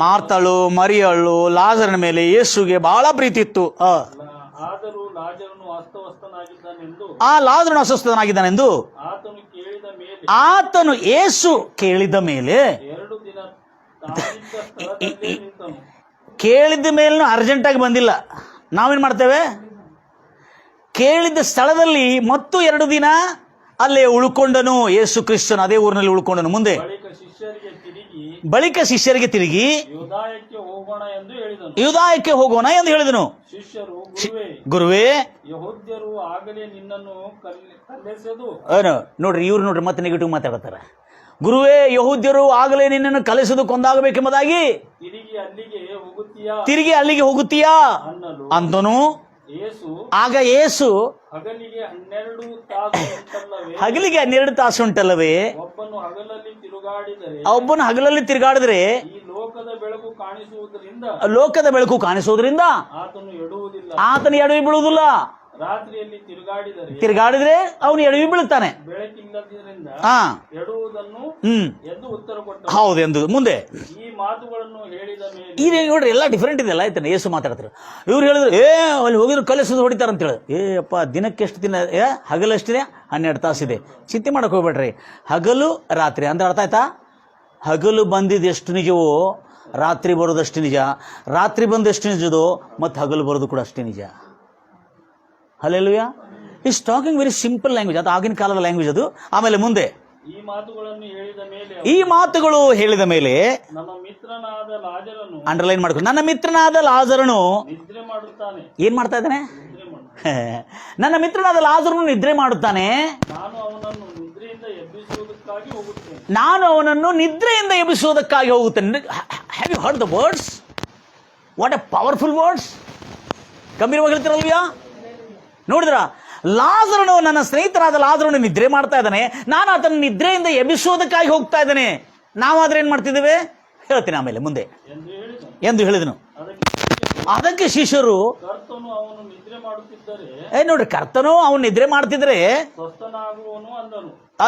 ಮಾರ್ತಳು, ಮರಿಯಳು, ಲಾಜರನ ಮೇಲೆ ಯೇಸುಗೆ ಬಹಳ ಪ್ರೀತಿ ಇತ್ತು. ಆ ಲಾಜರನು ಅಸ್ವಸ್ಥನಾಗಿದ್ದಾನೆಂದು ಆತನು ಯೇಸು ಕೇಳಿದ ಮೇಲೆ, ಕೇಳಿದ ಮೇಲೂ ಅರ್ಜೆಂಟ್ ಆಗಿ ಬಂದಿಲ್ಲ. ನಾವೇನ್ ಮಾಡ್ತೇವೆ, ಕೇಳಿದ ಸ್ಥಳದಲ್ಲಿ ಮತ್ತು 2 ದಿನ ಅಲ್ಲೇ ಉಳ್ಕೊಂಡನು. ಯೇಸು ಕ್ರಿಸ್ತನು ಅದೇ ಊರಿನಲ್ಲಿ ಉಳ್ಕೊಂಡನು. ಮುಂದೆ ಬಳಿಕ ಶಿಷ್ಯರಿಗೆ ತಿರುಗಿ ಯೂದಾಯಕ್ಕೆ ಹೋಗೋಣ ಎಂದು ಹೇಳಿದನು. ಗುರುವೇ, ಯೆಹೂದ್ಯರು ಆಗಲೇ ನಿನ್ನನ್ನು ನೋಡ್ರಿ, ಇವ್ರು ನೋಡ್ರಿ ಮತ್ತೆ ನೆಗೆಟಿವ್ ಮಾತಾಡ್ತಾರೆ. ಗುರುವೇ, ಯೆಹೂದ್ಯರು ಆಗಲೇ ನಿನ್ನನ್ನು ಕಲಿಸುವುದು ಕೊಂದಾಗಬೇಕೆಂಬುದಾಗಿ ತಿರುಗಿ ಅಲ್ಲಿಗೆ ಹೋಗುತ್ತೀಯಾ ಅಂತನು. ಆಗ ಯೇಸು ಹಗಲಿಗೆ 12 ತಾಸು ಉಂಟಲ್ಲವೇ, ಒಬ್ಬನು ಹಗಲಲ್ಲಿ ತಿರುಗಾಡಿದ್ರೆ ಲೋಕದ ಬೆಳಕು ಕಾಣಿಸುವುದರಿಂದ ಆತನು ಎಡವಿ ಬೀಳುವುದಿಲ್ಲ. ರಾತ್ರಿಯಲ್ಲಿ ತಿರುಗಾಡಿದ್ರೆ ಅವನು ಎಡವಿ ಬೀಳುತ್ತಾನೆ. ಹೌದು ಎಂದು ಮುಂದೆ ಈ ಮಾತುಗಳನ್ನು ಹೇಳಿದ ಮೇಲೆ ಈಗ ನೋಡ್ರಿ, ಎಲ್ಲ ಡಿಫ್ರೆಂಟ್ ಇದೆಲ್ಲ. ಆಯ್ತಾನೆ, ಯೇಸು ಮಾತಾಡ್ತಾರೆ. ಇವ್ರು ಹೇಳಿದ್ರು, ಅಲ್ಲಿ ಹೋಗಿದ್ರು ಕಲಿಸೋದು ಹೊಡಿತಾರ ಅಂತ ಹೇಳಿ. ಅಪ್ಪ, ದಿನಕ್ಕೆ ಎಷ್ಟು ದಿನ? ಹಗಲಷ್ಟಿದೆ, 12 ತಾಸಿದೆ. ಚಿಂತೆ ಮಾಡಕ್ ಹೋಗ್ಬೇಡ್ರಿ. ಹಗಲು ರಾತ್ರಿ ಅಂದ್ರೆ ಅರ್ಥ ಆಯ್ತಾ? ಹಗಲು ಬಂದಿದ್ದು ಎಷ್ಟು ನಿಜವೋ ರಾತ್ರಿ ಬರೋದಷ್ಟು ನಿಜ, ರಾತ್ರಿ ಬಂದು ಎಷ್ಟು ನಿಜದೋ ಮತ್ತು ಹಗಲು ಬರೋದು ಕೂಡ ಅಷ್ಟೇ ನಿಜ. Hallelujah. Is talking very simple language. ಅದು ಆಗಿನ ಕಾಲದ ಲ್ಯಾಂಗ್ವೇಜ್ ಅದು. ಆಮೇಲೆ ಮುಂದೆ ಈ ಮಾತುಗಳು ಹೇಳಿದ ಮೇಲೆ ನನ್ನ ಮಿತ್ರನಾದ ಲಾಜರನು, ಅಂಡರ್ಲೈನ್ ಮಾಡ್ಕೊಂಡು, ನನ್ನ ಮಿತ್ರನಾದ ಲಾಜರನು ನಿದ್ರೆ ಮಾಡುತ್ತಾನೆ. ಏನ್ ಮಾಡ್ತಾ ಇದ್ದಾನೆ? ನನ್ನ ಮಿತ್ರನಾದ ಲಾಜರನು ನಿದ್ರೆ ಮಾಡುತ್ತಾನೆ. ನಾನು ಅವನನ್ನು ನಿದ್ರೆಯಿಂದ ಎಬ್ಬಿಸುವುದಕ್ಕಾಗಿ ಹೋಗುತ್ತೇನೆ. Have you heard the words? What a powerful words. ಗಂಭೀರವಾಗಿ ಹೇಳ್ತಿರಲ್ವ್ಯಾ? ನೋಡಿದ್ರ, ಲಾಜರನು, ನನ್ನ ಸ್ನೇಹಿತರಾದ ಲಾಜರನು ನಿದ್ರೆ ಮಾಡ್ತಾ ಇದ್ದಾನೆ, ನಾನು ಆತನ ನಿದ್ರೆಯಿಂದ ಎಬ್ಬಿಸೋದಕ್ಕಾಗಿ ಹೋಗ್ತಾ ಇದ್ದಾನೆ. ನಾವಾದ್ರೆ ಏನ್ ಮಾಡ್ತಿದ್ದೇವೆ ಹೇಳ್ತೀನಿ ಆಮೇಲೆ ಮುಂದೆ ಎಂದು ಹೇಳಿದನು. ಅದಕ್ಕೆ ಶಿಷ್ಯರು, ನೋಡ್ರಿ, ಕರ್ತನು ಅವನು ನಿದ್ರೆ ಮಾಡ್ತಿದ್ರೆ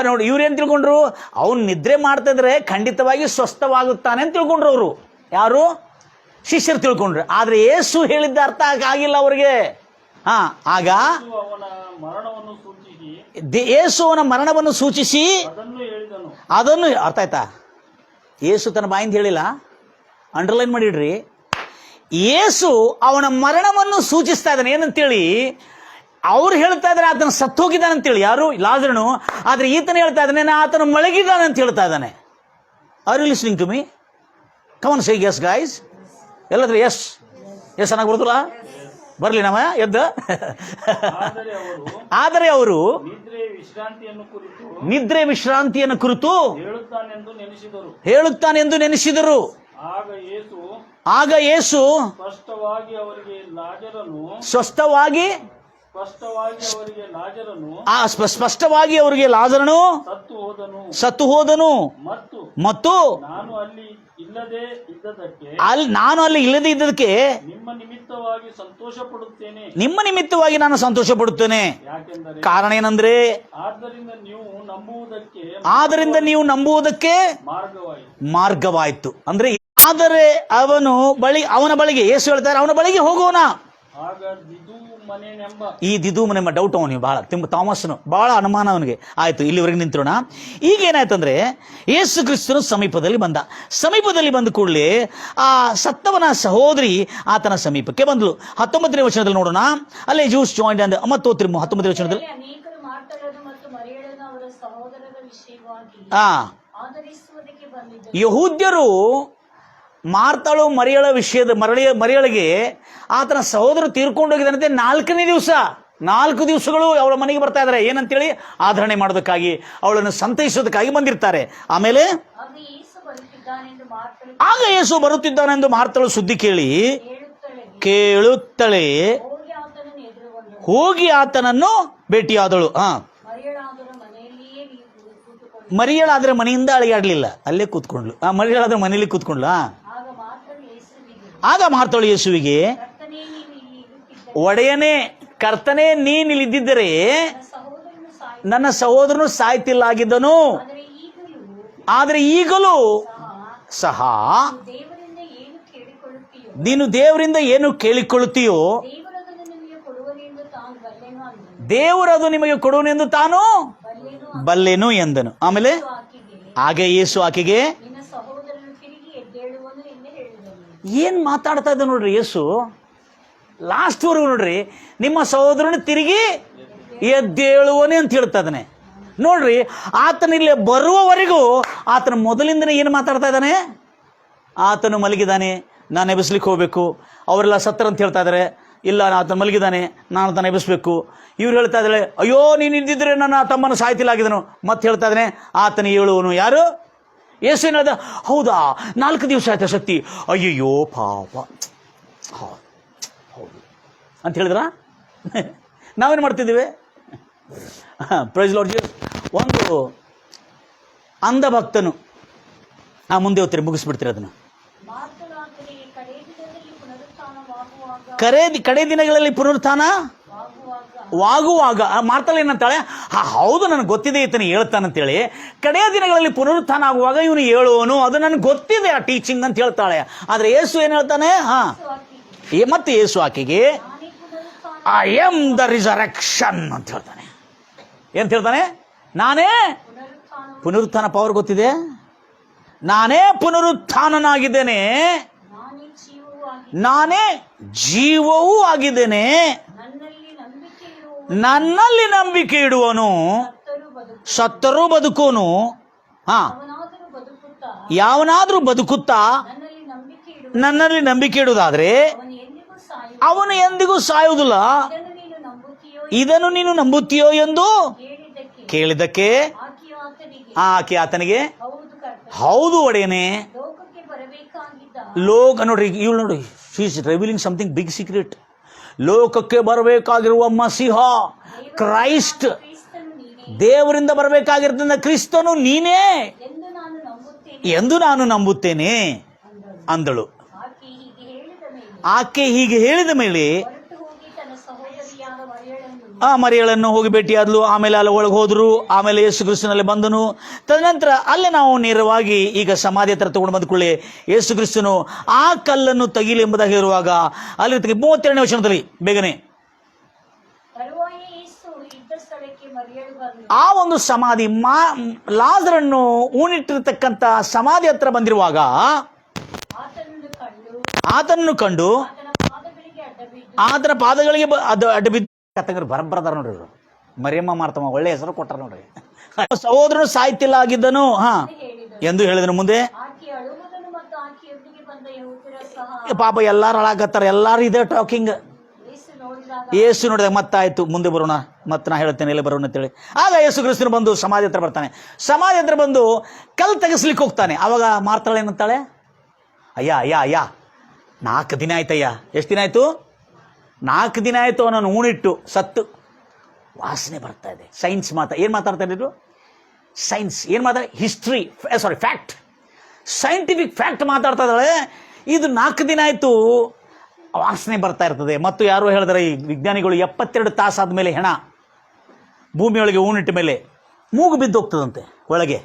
ನೋಡಿ, ಇವ್ರೇನ್ ತಿಳ್ಕೊಂಡ್ರು? ಅವನು ನಿದ್ರೆ ಮಾಡ್ತಿದ್ರೆ ಖಂಡಿತವಾಗಿ ಸ್ವಸ್ಥವಾಗುತ್ತಾನೆ ಅಂತ ತಿಳ್ಕೊಂಡ್ರು ಅವರು. ಯಾರು? ಶಿಷ್ಯರು ತಿಳ್ಕೊಂಡ್ರು. ಆದ್ರೆ ಯೇಸು ಹೇಳಿದ್ದ ಅರ್ಥ ಆಗಿಲ್ಲ ಅವ್ರಿಗೆ. ಆಗ ಯೇಸು ಅವನ ಮರಣವನ್ನು ಸೂಚಿಸಿ ಅದನ್ನು ಅರ್ಥ ಆಯ್ತಾ? ಯೇಸು ತನ್ನ ಬಾಯಿಂದ ಹೇಳಿಲ್ಲ, ಅಂಡರ್ಲೈನ್ ಮಾಡಿಡ್ರಿ. ಯೇಸು ಅವನ ಮರಣವನ್ನು ಸೂಚಿಸ್ತಾ ಇದ್ದಾನೆ. ಏನಂತೇಳಿ ಅವ್ರು ಹೇಳ್ತಾ ಇದ್ದಾರೆ, ಆತನ ಸತ್ತು ಹೋಗಿದ್ದಾನೆ ಅಂತೇಳಿ. ಯಾರು? ಲಾಜರನು. ಆದ್ರೆ ಈತನ ಹೇಳ್ತಾ ಇದ್ದಾನೆ, ಆತನ ಮಲಗಿದ್ದಾನೆ ಅಂತ ಹೇಳ್ತಾ ಇದ್ದಾನೆ. Are you listening to me? Come on say yes guys. ಎಲ್ಲಾದ್ರೂ ಎಸ್ ಎಸ್ ಚೆನ್ನಾಗಿ ಬರುತ್ತಲ್ಲ? ಬರ್ಲಿ ನಮ್ಮ ಎದ್ದ. ಆದರೆ ಅವರು ನಿದ್ರೆ ವಿಶ್ರಾಂತಿಯನ್ನು ಕುರಿತು ಹೇಳುತ್ತಾನೆಂದು ನೆನೆಸಿದರು. ಆಗ ಯೇಸು ಸ್ಪಷ್ಟವಾಗಿ ಅವರಿಗೆ ಲಾಜರನು ಸತ್ತು ಹೋದನು ಮತ್ತು ನಾನು ಅಲ್ಲಿ ಇಲ್ಲದೆ ಇದ್ದದಕ್ಕೆ ನಿಮ್ಮ ನಿಮಿತ್ತವಾಗಿ ನಾನು ಸಂತೋಷ ಪಡುತ್ತೇನೆ. ಕಾರಣ ಏನಂದ್ರೆ, ಆದ್ದರಿಂದ ನೀವು ನಂಬುವುದಕ್ಕೆ ಮಾರ್ಗವಾಯಿತು. ಅಂದ್ರೆ, ಆದರೆ ಅವನ ಬಳಿಗೆ ಯೇಸು ಹೇಳ್ತಾರೆ, ಅವನ ಬಳಿಗೆ ಹೋಗೋಣ. ಆಗ ದಿದು ಮನೆನೆಂಬ ಈ ದಿದು ಮನೆ ಡೌಟ್ ಅವನಿಗೆ ಭಾಳ ಥಾಮಸ್ನು ಭಾಳ ಅನುಮಾನ ಅವನಿಗೆ. ಆಯ್ತು, ಇಲ್ಲಿವರೆಗೆ ನಿಂತಿರೋಣ. ಈಗ ಏನಾಯ್ತಂದ್ರೆ ಯೇಸು ಕ್ರಿಸ್ತನು ಸಮೀಪದಲ್ಲಿ ಬಂದ ಕೂಡಲೇ ಆ ಸತ್ತವನ ಸಹೋದರಿ ಆತನ ಸಮೀಪಕ್ಕೆ ಬಂದಳು. 19ನೇ ವಚನದಲ್ಲಿ ನೋಡೋಣ. ಅಲ್ಲೇ ಜೂಸ್ ಜಾಯಿಂಟ್ ಅಂದ ಮತ್ತು 19ನೇ ವಚನದಲ್ಲಿ ಅನೇಕರು ಮಾರ್ಟಳನ್ನು ಮತ್ತು ಮರಿಯಳನ್ನು ಅವರ ಸಹೋದರರ ವಿಷಯವಾಗಿ ಆದರಿಸುವುದಕ್ಕೆ ಬಂದಿದ್ದರು. ಯಹೂದ್ಯರು ಮಾರ್ತಳು ಮರಿಯಳಿಗೆ ಆತನ ಸಹೋದರ ತೀರ್ಕೊಂಡು ಹೋಗಿದಂತೆ 4 ದಿವಸಗಳು ಅವಳ ಮನೆಗೆ ಬರ್ತಾ ಇದ್ದಾರೆ. ಏನಂತೇಳಿ ಆಧರಣೆ ಮಾಡೋದಕ್ಕಾಗಿ, ಅವಳನ್ನು ಸಂತೈಸೋದಕ್ಕಾಗಿ ಬಂದಿರ್ತಾರೆ. ಆಮೇಲೆ ಆಗ ಯೇಸು ಬರುತ್ತಿದ್ದಾನೆಂದು ಮಾರ್ತಳು ಸುದ್ದಿ ಕೇಳುತ್ತಳೆ ಹೋಗಿ ಆತನನ್ನು ಭೇಟಿಯಾದಳು. ಮರಿಯಳಾದ್ರೆ ಮನೆಯಿಂದ ಅಳಿಗಾಡ್ಲಿಲ್ಲ, ಅಲ್ಲೇ ಕೂತ್ಕೊಂಡ್ಲು. ಮರಿಯಳಾದ್ರೆ ಮನೇಲಿ ಕೂತ್ಕೊಂಡ್ಲ. ಆಗ ಮಾರ್ತಳು ಯೇಸುವಿಗೆ, ಒಡೆಯನೇ ಕರ್ತನೇ, ನೀನಿಲ್ಲಿದ್ದರೆ ನನ್ನ ಸಹೋದರನು ಸಾಯ್ತಿಲ್ಲಾಗಿದ್ದನು. ಆದರೆ ಈಗಲೂ ಸಹ ನೀನು ದೇವರಿಂದ ಏನು ಕೇಳಿಕೊಳ್ಳುತ್ತೀಯೋ ದೇವರದು ನಿಮಗೆ ಕೊಡುವನೆಂದು ತಾನು ಬಲ್ಲೆನು ಎಂದನು. ಆಮೇಲೆ ಹಾಗೆ ಯೇಸು ಆಕೆಗೆ ಏನ್ ಮಾತಾಡ್ತಾ ಇದ್ದ ನೋಡ್ರಿ ಯೇಸು. ಲಾಸ್ಟ್ ವರೆಗೂ ನೋಡ್ರಿ, ನಿಮ್ಮ ಸಹೋದರನ ತಿರುಗಿ ಎದ್ದೇಳುವನೆ ಅಂತ ಹೇಳ್ತಾ ಇದ್ದಾನೆ ನೋಡ್ರಿ. ಆತನ ಇಲ್ಲಿ ಬರುವವರೆಗೂ ಆತನ ಮೊದಲಿಂದನೇ ಏನು ಮಾತಾಡ್ತಾ ಇದ್ದಾನೆ? ಆತನು ಮಲಗಿದ್ದಾನೆ, ನಾನು ಎಬ್ಬಿಸ್ಲಿಕ್ಕೆ ಹೋಗ್ಬೇಕು. ಅವರೆಲ್ಲ ಸತ್ತರ ಅಂತ ಹೇಳ್ತಾ ಇದ್ದಾರೆ. ಇಲ್ಲ, ಆತನ ಮಲಗಿದ್ದಾನೆ, ನಾನು ಆತನ ಎಬ್ಬಿಸ್ಬೇಕು. ಇವ್ರು ಹೇಳ್ತಾ ಇದ್ದಾಳೆ, ಅಯ್ಯೋ ನೀನು ಇದ್ದಿದ್ರೆ ನನ್ನ ತಮ್ಮನ ಸಾಯ್ತಿಲ್ಲಾಗಿದ್ದನು. ಮತ್ತೆ ಹೇಳ್ತಾ ಇದ್ದಾನೆ, ಆತನ ಹೇಳುವನು ಯಾರು? ಯೇಸು ಏನದ? ಹೌದಾ, 4 ದಿವಸ ಆಯ್ತಾ ಸತ್ತಿ? ಅಯ್ಯಯ್ಯೋ ಪಾಪ, ಹೌದು ಅಂತ ಹೇಳಿದ್ರ? ನಾವೇನು ಮಾಡ್ತಿದ್ದೀವಿ? Praise Lord Jesus. ಒಂದು ಅಂಧ ಭಕ್ತನು ಮುಂದೆ ಹೋಗ್ತೀರಿ, ಮುಗಿಸ್ಬಿಡ್ತೀರಿ ಅದನ್ನು. ಕಡೆ ದಿನಗಳಲ್ಲಿ ಪುನರುತ್ಥಾನವಾಗುವಾಗ ಮಾರ್ತಳು ಏನಂತಾಳೆ? ಹೌದು, ನನಗೆ ಗೊತ್ತಿದೆ ಈತನ ಹೇಳ್ತಾನಂತೇಳಿ. ಕಡೆಯ ದಿನಗಳಲ್ಲಿ ಪುನರುತ್ಥಾನ ಆಗುವಾಗ ಇವನು ಹೇಳುವನು, ಅದು ನನಗೆ ಗೊತ್ತಿದೆ ಆ ಟೀಚಿಂಗ್ ಅಂತ ಹೇಳ್ತಾಳೆ. ಆದ್ರೆ ಯೇಸು ಏನ್ ಹೇಳ್ತಾನೆ? ಮತ್ತೆ ಯೇಸು ಆಕೆಗೆ ಐ ಆಮ್ ದ ರಿಸರೆಕ್ಷನ್ ಅಂತ ಹೇಳ್ತಾನೆ. ಎಂತ ಹೇಳ್ತಾನೆ? ನಾನೇ ಪುನರುತ್ಥಾನ. ಪವರ್ ಗೊತ್ತಿದೆ. ನಾನೇ ಪುನರುತ್ಥಾನನಾಗಿದ್ದೇನೆ, ನಾನೇ ಜೀವವೂ ಆಗಿದ್ದೇನೆ. ನನ್ನಲ್ಲಿ ನಂಬಿಕೆ ಇಡುವನು ಸತ್ತರೂ ಬದುಕೋನು. ಯಾವನಾದ್ರೂ ಬದುಕುತ್ತಾ ನನ್ನಲ್ಲಿ ನಂಬಿಕೆ ಇಡುವುದಾದ್ರೆ ಅವನು ಎಂದಿಗೂ ಸಾಯುವುದಿಲ್ಲ. ಇದನ್ನು ನೀನು ನಂಬುತ್ತೀಯೋ ಎಂದು ಕೇಳಿದಕ್ಕೆ ಆಕೆ ಆತನಿಗೆ, ಹೌದು ಒಡೆಯನೇ. ನೋಡ್ರಿ, ಇವಳು ನೋಡಿ, she is revealing something big secret. ಲೋಕಕ್ಕೆ ಬರಬೇಕಾಗಿರುವ ಮಸಿಹ ಕ್ರೈಸ್ಟ್, ದೇವರಿಂದ ಬರಬೇಕಾಗಿರ್ತದ ಕ್ರಿಸ್ತನು ನೀನೇ ಎಂದು ನಾನು ನಂಬುತ್ತೇನೆ ಅಂದಳು. ಆಕೆ ಹೀಗೆ ಹೇಳಿದ ಮೇಲೆ ಮರಿಯಳನ್ನು ಹೋಗಿ ಭೇಟಿಯಾದ್ಲು. ಆಮೇಲೆ ಅಲ್ಲಿ ಒಳಗೆ ಹೋದ್ರು. ಆಮೇಲೆ ಯೇಸು ಕ್ರಿಸ್ತನಲ್ಲಿ ಬಂದನು. ತದನಂತರ ಅಲ್ಲೇ ನಾವು ನೇರವಾಗಿ ಈಗ ಸಮಾಧಿ ಹತ್ರ ತಗೊಂಡು ಬಂದ್ಕೊಳ್ಳಿ. ಯೇಸು ಕ್ರಿಸ್ತನು ಆ ಕಲ್ಲನ್ನು ತೆಗಿಲಿ ಎಂಬುದಾಗಿ ಇರುವಾಗ ಅಲ್ಲಿ 32ನೇ ವಚನದಲ್ಲಿ ಬೇಗನೆ ಆ ಒಂದು ಸಮಾಧಿ ಲಾಜರನ್ನು ಊನಿಟ್ಟಿರ್ತಕ್ಕಂಥ ಸಮಾಧಿ ಹತ್ರ ಬಂದಿರುವಾಗ ಆತನನ್ನು ಕಂಡು ಆತನ ಪಾದಗಳಿಗೆ ಅಡ್ಡಬಿದ್ದು ಬರಬರದಾರ ನೋಡ್ರಿ. ಮರಿಯಮ್ಮ ಮಾರ್ತಮ್ಮ ಒಳ್ಳೆ ಹೆಸರು ಕೊಟ್ಟಾರ ನೋಡ್ರಿ. ಸಹೋದರನು ಸಾಯ್ತಿಲ್ಲ ಆಗಿದ್ದನು ಎಂದು ಹೇಳಿದನು. ಮುಂದೆ ಪಾಪ ಎಲ್ಲಾರು ಹಾಳಾಗತ್ತಾರ, ಎಲ್ಲಾರು ಇದೆ ಟಾಕಿಂಗ್. ಯೇಸು ನೋಡಿದಾಗ ಮತ್ತಾಯ್ತು, ಮುಂದೆ ಬರೋಣ, ಮತ್ತೆ ನಾ ಹೇಳ್ತೇನೆ ಎಲ್ಲ ಬರೋಣ ಅಂತೇಳಿ. ಆಗ ಯೇಸು ಕ್ರಿಸ್ತನು ಬಂದು ಸಮಾಧಿ ಹತ್ರ ಬರ್ತಾನೆ. ಸಮಾಧಿ ಹತ್ರ ಬಂದು ಕಲ್ಲು ತೆಗೆಸ್ಲಿಕ್ಕೆ ಹೋಗ್ತಾನೆ. ಅವಾಗ ಮಾರ್ತಾಳೆ ಏನಂತಾಳೆ? ಅಯ್ಯ 4 ದಿನ ಆಯ್ತಯ್ಯ. ಎಷ್ಟು ದಿನ ಆಯ್ತು? 4 ದಿನ ಆಯ್ತು ಅವನನ್ನು ಊಣಿಟ್ಟು ಸತ್ತು. ವಾಸನೆ ಬರ್ತಾ ಇದೆ. ಸೈನ್ಸ್ ಏನು ಮಾತಾಡ್ತಾ ಇದ್ರು? ಸೈನ್ಸ್ ಏನು ಹಿಸ್ಟ್ರಿ, ಫ್ಯಾಕ್ಟ್, ಸೈಂಟಿಫಿಕ್ ಫ್ಯಾಕ್ಟ್ ಮಾತಾಡ್ತಾ ಇದ್ದಾಳೆ. ಇದು 4 ದಿನ ಆಯ್ತು, ವಾಸನೆ ಬರ್ತಾ ಇರ್ತದೆ. ಮತ್ತು ಯಾರು ಹೇಳಿದ್ರೆ ಈ ವಿಜ್ಞಾನಿಗಳು 72 ತಾಸಾದ್ಮೇಲೆ ಹೆಣ ಭೂಮಿಯೊಳಗೆ ಊನಿಟ್ಟ ಮೇಲೆ ಮೂಗು ಬಿದ್ದು ಹೋಗ್ತದಂತೆ ಒಳಗೆ.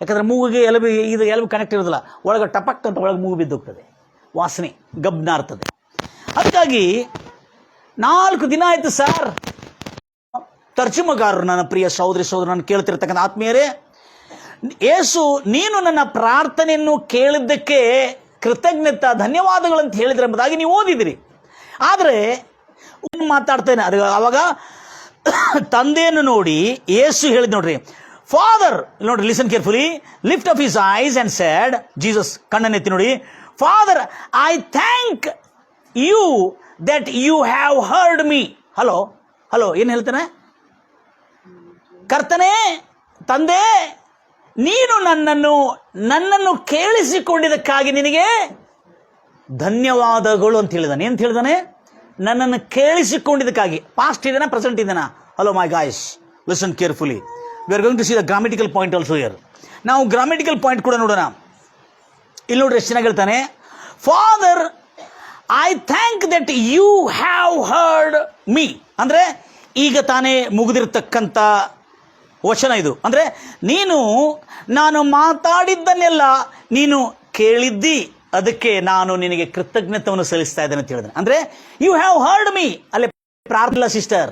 ಯಾಕಂದ್ರೆ ಮೂಗಿಗೆ ಎಲಬು ಕನೆಕ್ಟ್ ಇರೋದಿಲ್ಲ, ಒಳಗೆ ಟಪಕ್ ಅಂತ ಒಳಗೆ ಮೂಗು ಬಿದ್ದು ಹೋಗ್ತದೆ, ವಾಸನೆ ಗಬ್ನಾರ್ತದೆ. ಅದಕ್ಕಾಗಿ 4 ದಿನ ಆಯ್ತು ಸರ್. ತರ್ಜುಮಗಾರರು, ನನ್ನ ಪ್ರಿಯ ಸಹೋದರಿ ನಾನು ಕೇಳ್ತಿರ್ತಕ್ಕಂಥ ಆತ್ಮೀಯರೇ, ಯೇಸು ನೀನು ನನ್ನ ಪ್ರಾರ್ಥನೆಯನ್ನು ಕೇಳಿದ್ದಕ್ಕೆ ಕೃತಜ್ಞತಾ ಧನ್ಯವಾದಗಳಂತ ಹೇಳಿದ್ರೆ ಎಂಬುದಾಗಿ ನೀವು ಓದಿದಿರಿ. ಆದರೆ ಮಾತಾಡ್ತೇನೆ ಅದು ಅವಾಗ ತಂದೆಯನ್ನು ನೋಡಿ ಯೇಸು ಹೇಳಿದ್ ನೋಡ್ರಿ, ಫಾದರ್, ನೋಡ್ರಿ listen carefully, lift up his eyes and said, Jesus ಕಣ್ಣನ್ನೆತ್ತಿ ನೋಡಿ, father I thank you that you have heard me. Hello hello ಏನು ಹೇಳ್ತಾನೆ? ಕರ್ತನೇ, ತಂದೆ, ನೀನು ನನ್ನನ್ನು ಕೇಳಿಸಿಕೊಂಡಿದ್ದಕ್ಕಾಗಿ ನಿನಗೆ ಧನ್ಯವಾದಗಳು ಅಂತ ಹೇಳಿದಾನೆ. ಏನು ಹೇಳಿದಾನೆ? ನನ್ನನ್ನು ಕೇಳಿಸಿಕೊಂಡಿದ್ದಕ್ಕಾಗಿ. ಪಾಸ್ಟ್ ಇದೆನಾ, ಪ್ರೆಸೆಂಟ್ ಇದೆನಾ? Hello my guys, listen carefully, we are going to see the grammatical point also here. ನಾವು ಗ್ರಾಮೆಟಿಕಲ್ ಪಾಯಿಂಟ್ ಕೂಡ ನೋಡೋಣ. ಇಲ್ಲಿ ನೋಡ್ರಿ ಎಷ್ಟು ಚೆನ್ನಾಗಿ ಹೇಳ್ತಾನೆ, father I thank that you have heard me. ಅಂದರೆ ಈಗ ತಾನೇ ಮುಗಿದಿರ್ತಕ್ಕಂಥ ವಚನ ಇದು. ಅಂದರೆ ನಾನು ಮಾತಾಡಿದ್ದನ್ನೆಲ್ಲ ನೀನು ಕೇಳಿದ್ದಿ, ಅದಕ್ಕೆ ನಾನು ನಿನಗೆ ಕೃತಜ್ಞತೆಯನ್ನು ಸಲ್ಲಿಸ್ತಾ ಇದ್ದೇನೆ ಅಂತ ಹೇಳಿದೆ. ಅಂದರೆ ಯು ಹ್ಯಾವ್ ಹರ್ಡ್ ಮೀ. ಅಲ್ಲೇ ಪ್ರಾರ್ಥನಾ ಸಿಸ್ಟರ್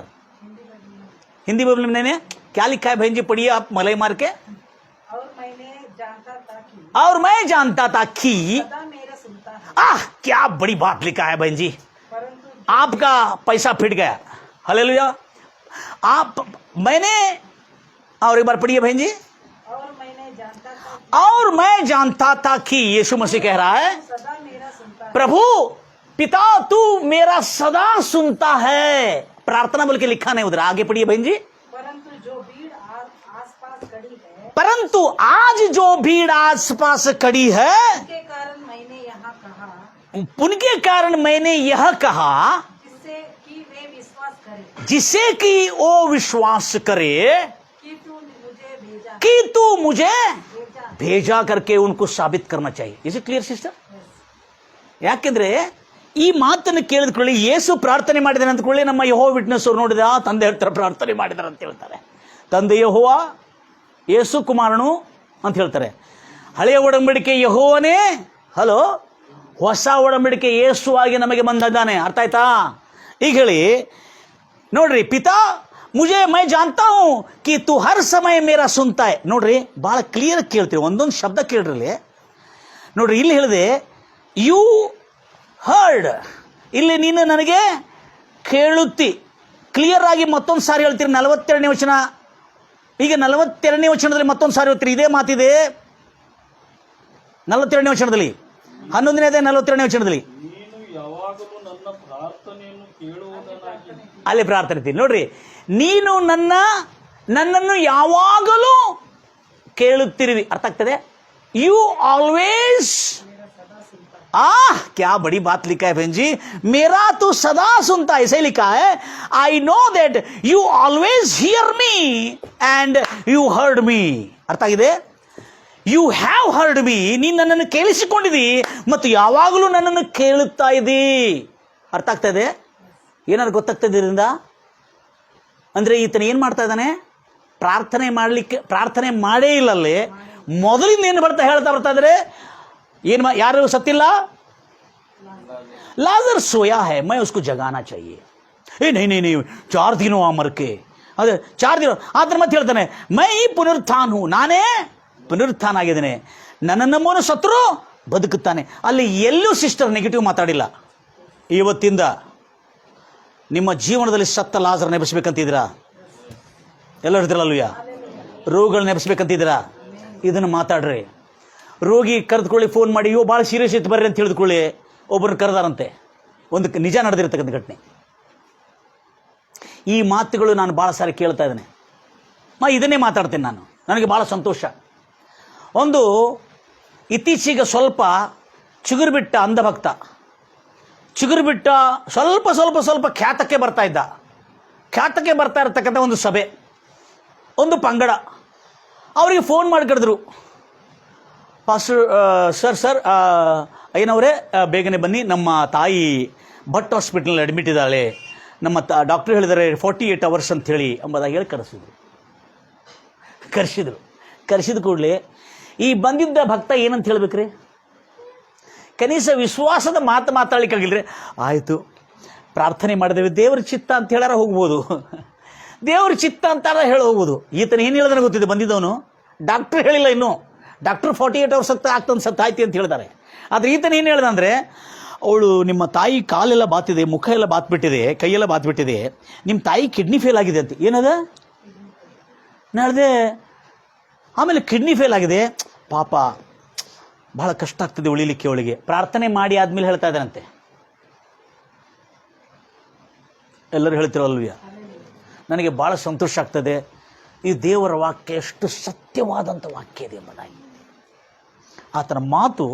हिंदी बोल मैंने क्या लिखा है बहन जी, पढ़िए आप मलाई मार के. और मैं जानता था कि क्या बड़ी बात लिखा है बहन जी, आपका पैसा फिट गया. हालेलुया. मैंने, और एक बार पढ़िए बहन जी. और मैं जानता था कि यीशु मसीह कह रहा है, प्रभु पिता तू मेरा सदा सुनता है. प्रार्थना बोल के लिखा नहीं उधर, आगे पढ़िए बहन जी. परंतु आज जो भीड़ आस पास खड़ी है, उनके कारण मैंने यह कहा जिससे कि वो विश्वास करे कि तू मुझे भेजा करके उनको साबित करना चाहिए. Is it clear sister? ಯಾಕೆಂದ್ರೆ ಈ ಮಾತನ್ನು ಕೇಳಿದ್ಕೊಳ್ಳಿ, ಯೇಸು ಪ್ರಾರ್ಥನೆ ಮಾಡಿದಾನೆ ಅಂದ್ಕೊಳ್ಳಿ, ನಮ್ಮ ಯೆಹೋವ ವಿಟ್ನೆಸ್ ಅವ್ರು ನೋಡಿದ ತಂದೆ ಹತ್ರ ಪ್ರಾರ್ಥನೆ ಮಾಡಿದಾರೆ ಅಂತ ಹೇಳ್ತಾರೆ. ತಂದೆ ಯೆಹೋವ, ಯೇಸು ಕುಮಾರನು ಅಂತ ಹೇಳ್ತಾರೆ. ಹಳೆಯ ಒಡಂಬಡಿಕೆ ಯೆಹೋವನೇ, ಹಲೋ, ಹೊಸ ಒಡಂಬಡಿಕೆ ಯೇಸುವಾಗಿ ನಮಗೆ ಬಂದಿದ್ದಾನೆ. ಅರ್ಥ ಆಯ್ತಾ? ಈಗ ಹೇಳಿ ನೋಡ್ರಿ, ಪಿತಾ ಮುಜೆ ಮೈ ಜಾನ್ತಾ ಹೂ ಕಿ ತು ಹರ್ ಸಮಯ ಮೇರಾ ಸುನ್ತಾ ಹೈ. ನೋಡ್ರಿ ಭಾಳ ಕ್ಲಿಯರ್ ಕೇಳ್ತೀವಿ, ಒಂದೊಂದು ಶಬ್ದ ಕೇಳ್ರಿ. ನೋಡ್ರಿ ಇಲ್ಲಿ ಹೇಳಿದೆ ಯು ಹರ್ಡ್, ಇಲ್ಲಿ ನೀನು ನನಗೆ ಕೇಳುತ್ತಿ. ಕ್ಲಿಯರ್ ಆಗಿ ಮತ್ತೊಂದು ಸಾರಿ ಹೇಳ್ತೀರಿ 42ನೇ ವಚನ. ಈಗ 42ನೇ ವಚನದಲ್ಲಿ ಮತ್ತೊಂದು ಸಾರಿ ಹೇಳ್ತೀರಿ, ಇದೇ ಮಾತಿದೆ 42ನೇ ವಚನದಲ್ಲಿ, 11ನೇ 42ನೇ ವಚನದಲ್ಲಿ ಅಲ್ಲಿ ಪ್ರಾರ್ಥನೆ ಇದ್ದೀನಿ ನೋಡ್ರಿ. ನೀನು ನನ್ನನ್ನು ಯಾವಾಗಲೂ ಕೇಳುತ್ತಿರುವಿ. ಅರ್ಥ ಆಗ್ತದೆ? ಯು ಆಲ್ವೇಸ್, क्या बड़ी बात लिखा है बहन जी, मेरा तो सदा सुनता है, ऐसे लिखा है. I know that you always hear me and you heard me. ಅರ್ಥ ಆಗಿದೆ? ಯು ಹ್ಯಾವ್ ಹರ್ಡ್ ಮೀ, ನೀನು ನನ್ನನ್ನು ಕೇಳಿಸಿಕೊಂಡಿದ್ದಿ ಮತ್ತು ಯಾವಾಗಲೂ ನನ್ನನ್ನು ಕೇಳುತ್ತಾ ಇದ್ದಿ. ಅರ್ಥ ಆಗ್ತಾ ಇದೆ? ಏನಾದ್ರು ಗೊತ್ತಾಗ್ತದೆ ಇದರಿಂದ? ಅಂದರೆ ಈತನ ಏನು ಮಾಡ್ತಾ ಇದ್ದಾನೆ? ಪ್ರಾರ್ಥನೆ ಮಾಡೇ ಇಲ್ಲ ಅಲ್ಲಿ. ಮೊದಲಿಂದ ಏನು ಹೇಳ್ತಾ ಇದ್ದಾರೆ, ಏನು ಯಾರು ಸತ್ತಿಲ್ಲ, लाजर सोया है, मैं उसको जगाना चाहिए. नहीं 4 दिन हुआ मर के, ಅದೇ 4 ದಿನ ಆದ್ರೆ ಮತ್ತೆ ಹೇಳ್ತಾನೆ, ಮೈ ಪುನರುತ್ಥಾನ ಹೂ, ನಾನೇ ಪುನರುತ್ಥಾನ ಆಗಿದ್ದೇನೆ, ನನ್ನ ನಮ್ಮವನು ಸತ್ರು ಬದುಕುತ್ತಾನೆ. ಅಲ್ಲಿ ಎಲ್ಲೂ ಸಿಸ್ಟರ್ ನೆಗೆಟಿವ್ ಮಾತಾಡಿಲ್ಲ. ಇವತ್ತಿಂದ ನಿಮ್ಮ ಜೀವನದಲ್ಲಿ ಸತ್ತ ಲಾಜರ್ ನೆನೆಸಬೇಕಂತಿದ್ದೀರಾ? ಎಲ್ಲರೂ ಇದ್ರಲ್ಲೂಯ ರೋಗಿಗಳು ನೆನೆಸಬೇಕಂತಿದ್ದೀರಾ? ಇದನ್ನು ಮಾತಾಡ್ರಿ. ರೋಗಿ ಕರೆದುಕೊಳ್ಳಿ, ಫೋನ್ ಮಾಡಿ, ಇವು ಭಾಳ ಸೀರಿಯಸ್ ಇತ್ತು ಬರ್ರಿ ಅಂತ ಹೇಳಿದ್ಕೊಳ್ಳಿ. ಒಬ್ಬರು ಕರೆದಾರಂತೆ, ಒಂದು ನಿಜ ನಡೆದಿರ್ತಕ್ಕಂಥ ಘಟನೆ. ಈ ಮಾತುಗಳು ನಾನು ಭಾಳ ಸಾರಿ ಕೇಳ್ತಾ ಇದ್ದೇನೆ. ಇದನ್ನೇ ಮಾತಾಡ್ತೇನೆ ನಾನು, ನನಗೆ ಭಾಳ ಸಂತೋಷ. ಒಂದು ಇತ್ತೀಚೆಗೆ ಸ್ವಲ್ಪ ಚಿಗುರುಬಿಟ್ಟ ಅಂಧಭಕ್ತ, ಚಿಗುರುಬಿಟ್ಟ ಸ್ವಲ್ಪ ಖ್ಯಾತಕ್ಕೆ ಬರ್ತಾ ಇರತಕ್ಕಂಥ ಒಂದು ಸಭೆ, ಒಂದು ಪಂಗಡ ಅವರಿಗೆ ಫೋನ್ ಮಾಡಿ ಕರೆದ್ರು. ಪಾಸ್ಟರ್ ಸರ್ ಏನವರೇ, ಬೇಗನೆ ಬನ್ನಿ, ನಮ್ಮ ತಾಯಿ ಭಟ್ ಹಾಸ್ಪಿಟಲ್ನಲ್ಲಿ ಅಡ್ಮಿಟ್ ಇದ್ದಾಳೆ, ನಮ್ಮ ಡಾಕ್ಟ್ರು ಹೇಳಿದ್ದಾರೆ 48 hours ಅಂತ ಹೇಳಿ ಎಂಬುದಾಗಿ ಹೇಳಿ ಕರೆಸಿದ್ರು. ಕೂಡಲೇ ಈ ಬಂದಿದ್ದ ಭಕ್ತ ಏನಂತ ಹೇಳ್ಬೇಕ್ರಿ? ಕನಿಷ್ಠ ವಿಶ್ವಾಸದ ಮಾತಾಡ್ಲಿಕ್ಕಾಗಿಲ್ರಿ. ಆಯಿತು ಪ್ರಾರ್ಥನೆ ಮಾಡಿದೇವೆ, ದೇವ್ರ ಚಿತ್ತ ಅಂತ ಹೇಳಾರ ಹೋಗ್ಬೋದು, ದೇವ್ರ ಚಿತ್ತ ಅಂತಾರ ಹೇಳಿ ಹೋಗ್ಬೋದು. ಈತನ ಏನು ಹೇಳಿದ್ರೆ ಗೊತ್ತಿದೆ, ಬಂದಿದ್ದವನು ಡಾಕ್ಟ್ರ್ ಹೇಳಿಲ್ಲ, ಇನ್ನೂ ಡಾಕ್ಟ್ರ್ 48 hours ಆಗ್ತಂದು ಸತ್ತಾಯ್ತಿ ಅಂತ ಹೇಳಿದ್ದಾರೆ. ಆದರೆ ಈತನ ಏನು ಹೇಳ್ದ ಅಂದರೆ, ಅವಳು ನಿಮ್ಮ ತಾಯಿ ಕಾಲೆಲ್ಲ ಬಾತಿದೆ, ಮುಖ ಎಲ್ಲ ಬಾತ್ಬಿಟ್ಟಿದೆ, ಕೈಯೆಲ್ಲ ಬಾತ್ಬಿಟ್ಟಿದೆ, ನಿಮ್ಮ ತಾಯಿ ಕಿಡ್ನಿ ಫೇಲ್ ಆಗಿದೆ ಅಂತ. ಏನದ ನಾಳ್ದೆ, ಆಮೇಲೆ ಕಿಡ್ನಿ ಫೇಲ್ ಆಗಿದೆ, ಪಾಪ ಬಹಳ ಕಷ್ಟ ಆಗ್ತದೆ ಉಳಿಲಿಕ್ಕೆ ಅವಳಿಗೆ. ಪ್ರಾರ್ಥನೆ ಮಾಡಿ ಆದ್ಮೇಲೆ ಹೇಳ್ತಾ ಇದ್ದಾರಂತೆ. ಎಲ್ಲರೂ ಹೇಳ್ತಿರಲ್ವಯ್ಯ. ನನಗೆ ಭಾಳ ಸಂತೋಷ ಆಗ್ತದೆ. ಈ ದೇವರ ವಾಕ್ಯ ಎಷ್ಟು ಸತ್ಯವಾದಂಥ ವಾಕ್ಯ ಇದೆ ಎಂಬುದಾಗಿ. ಆತನ ಮಾತು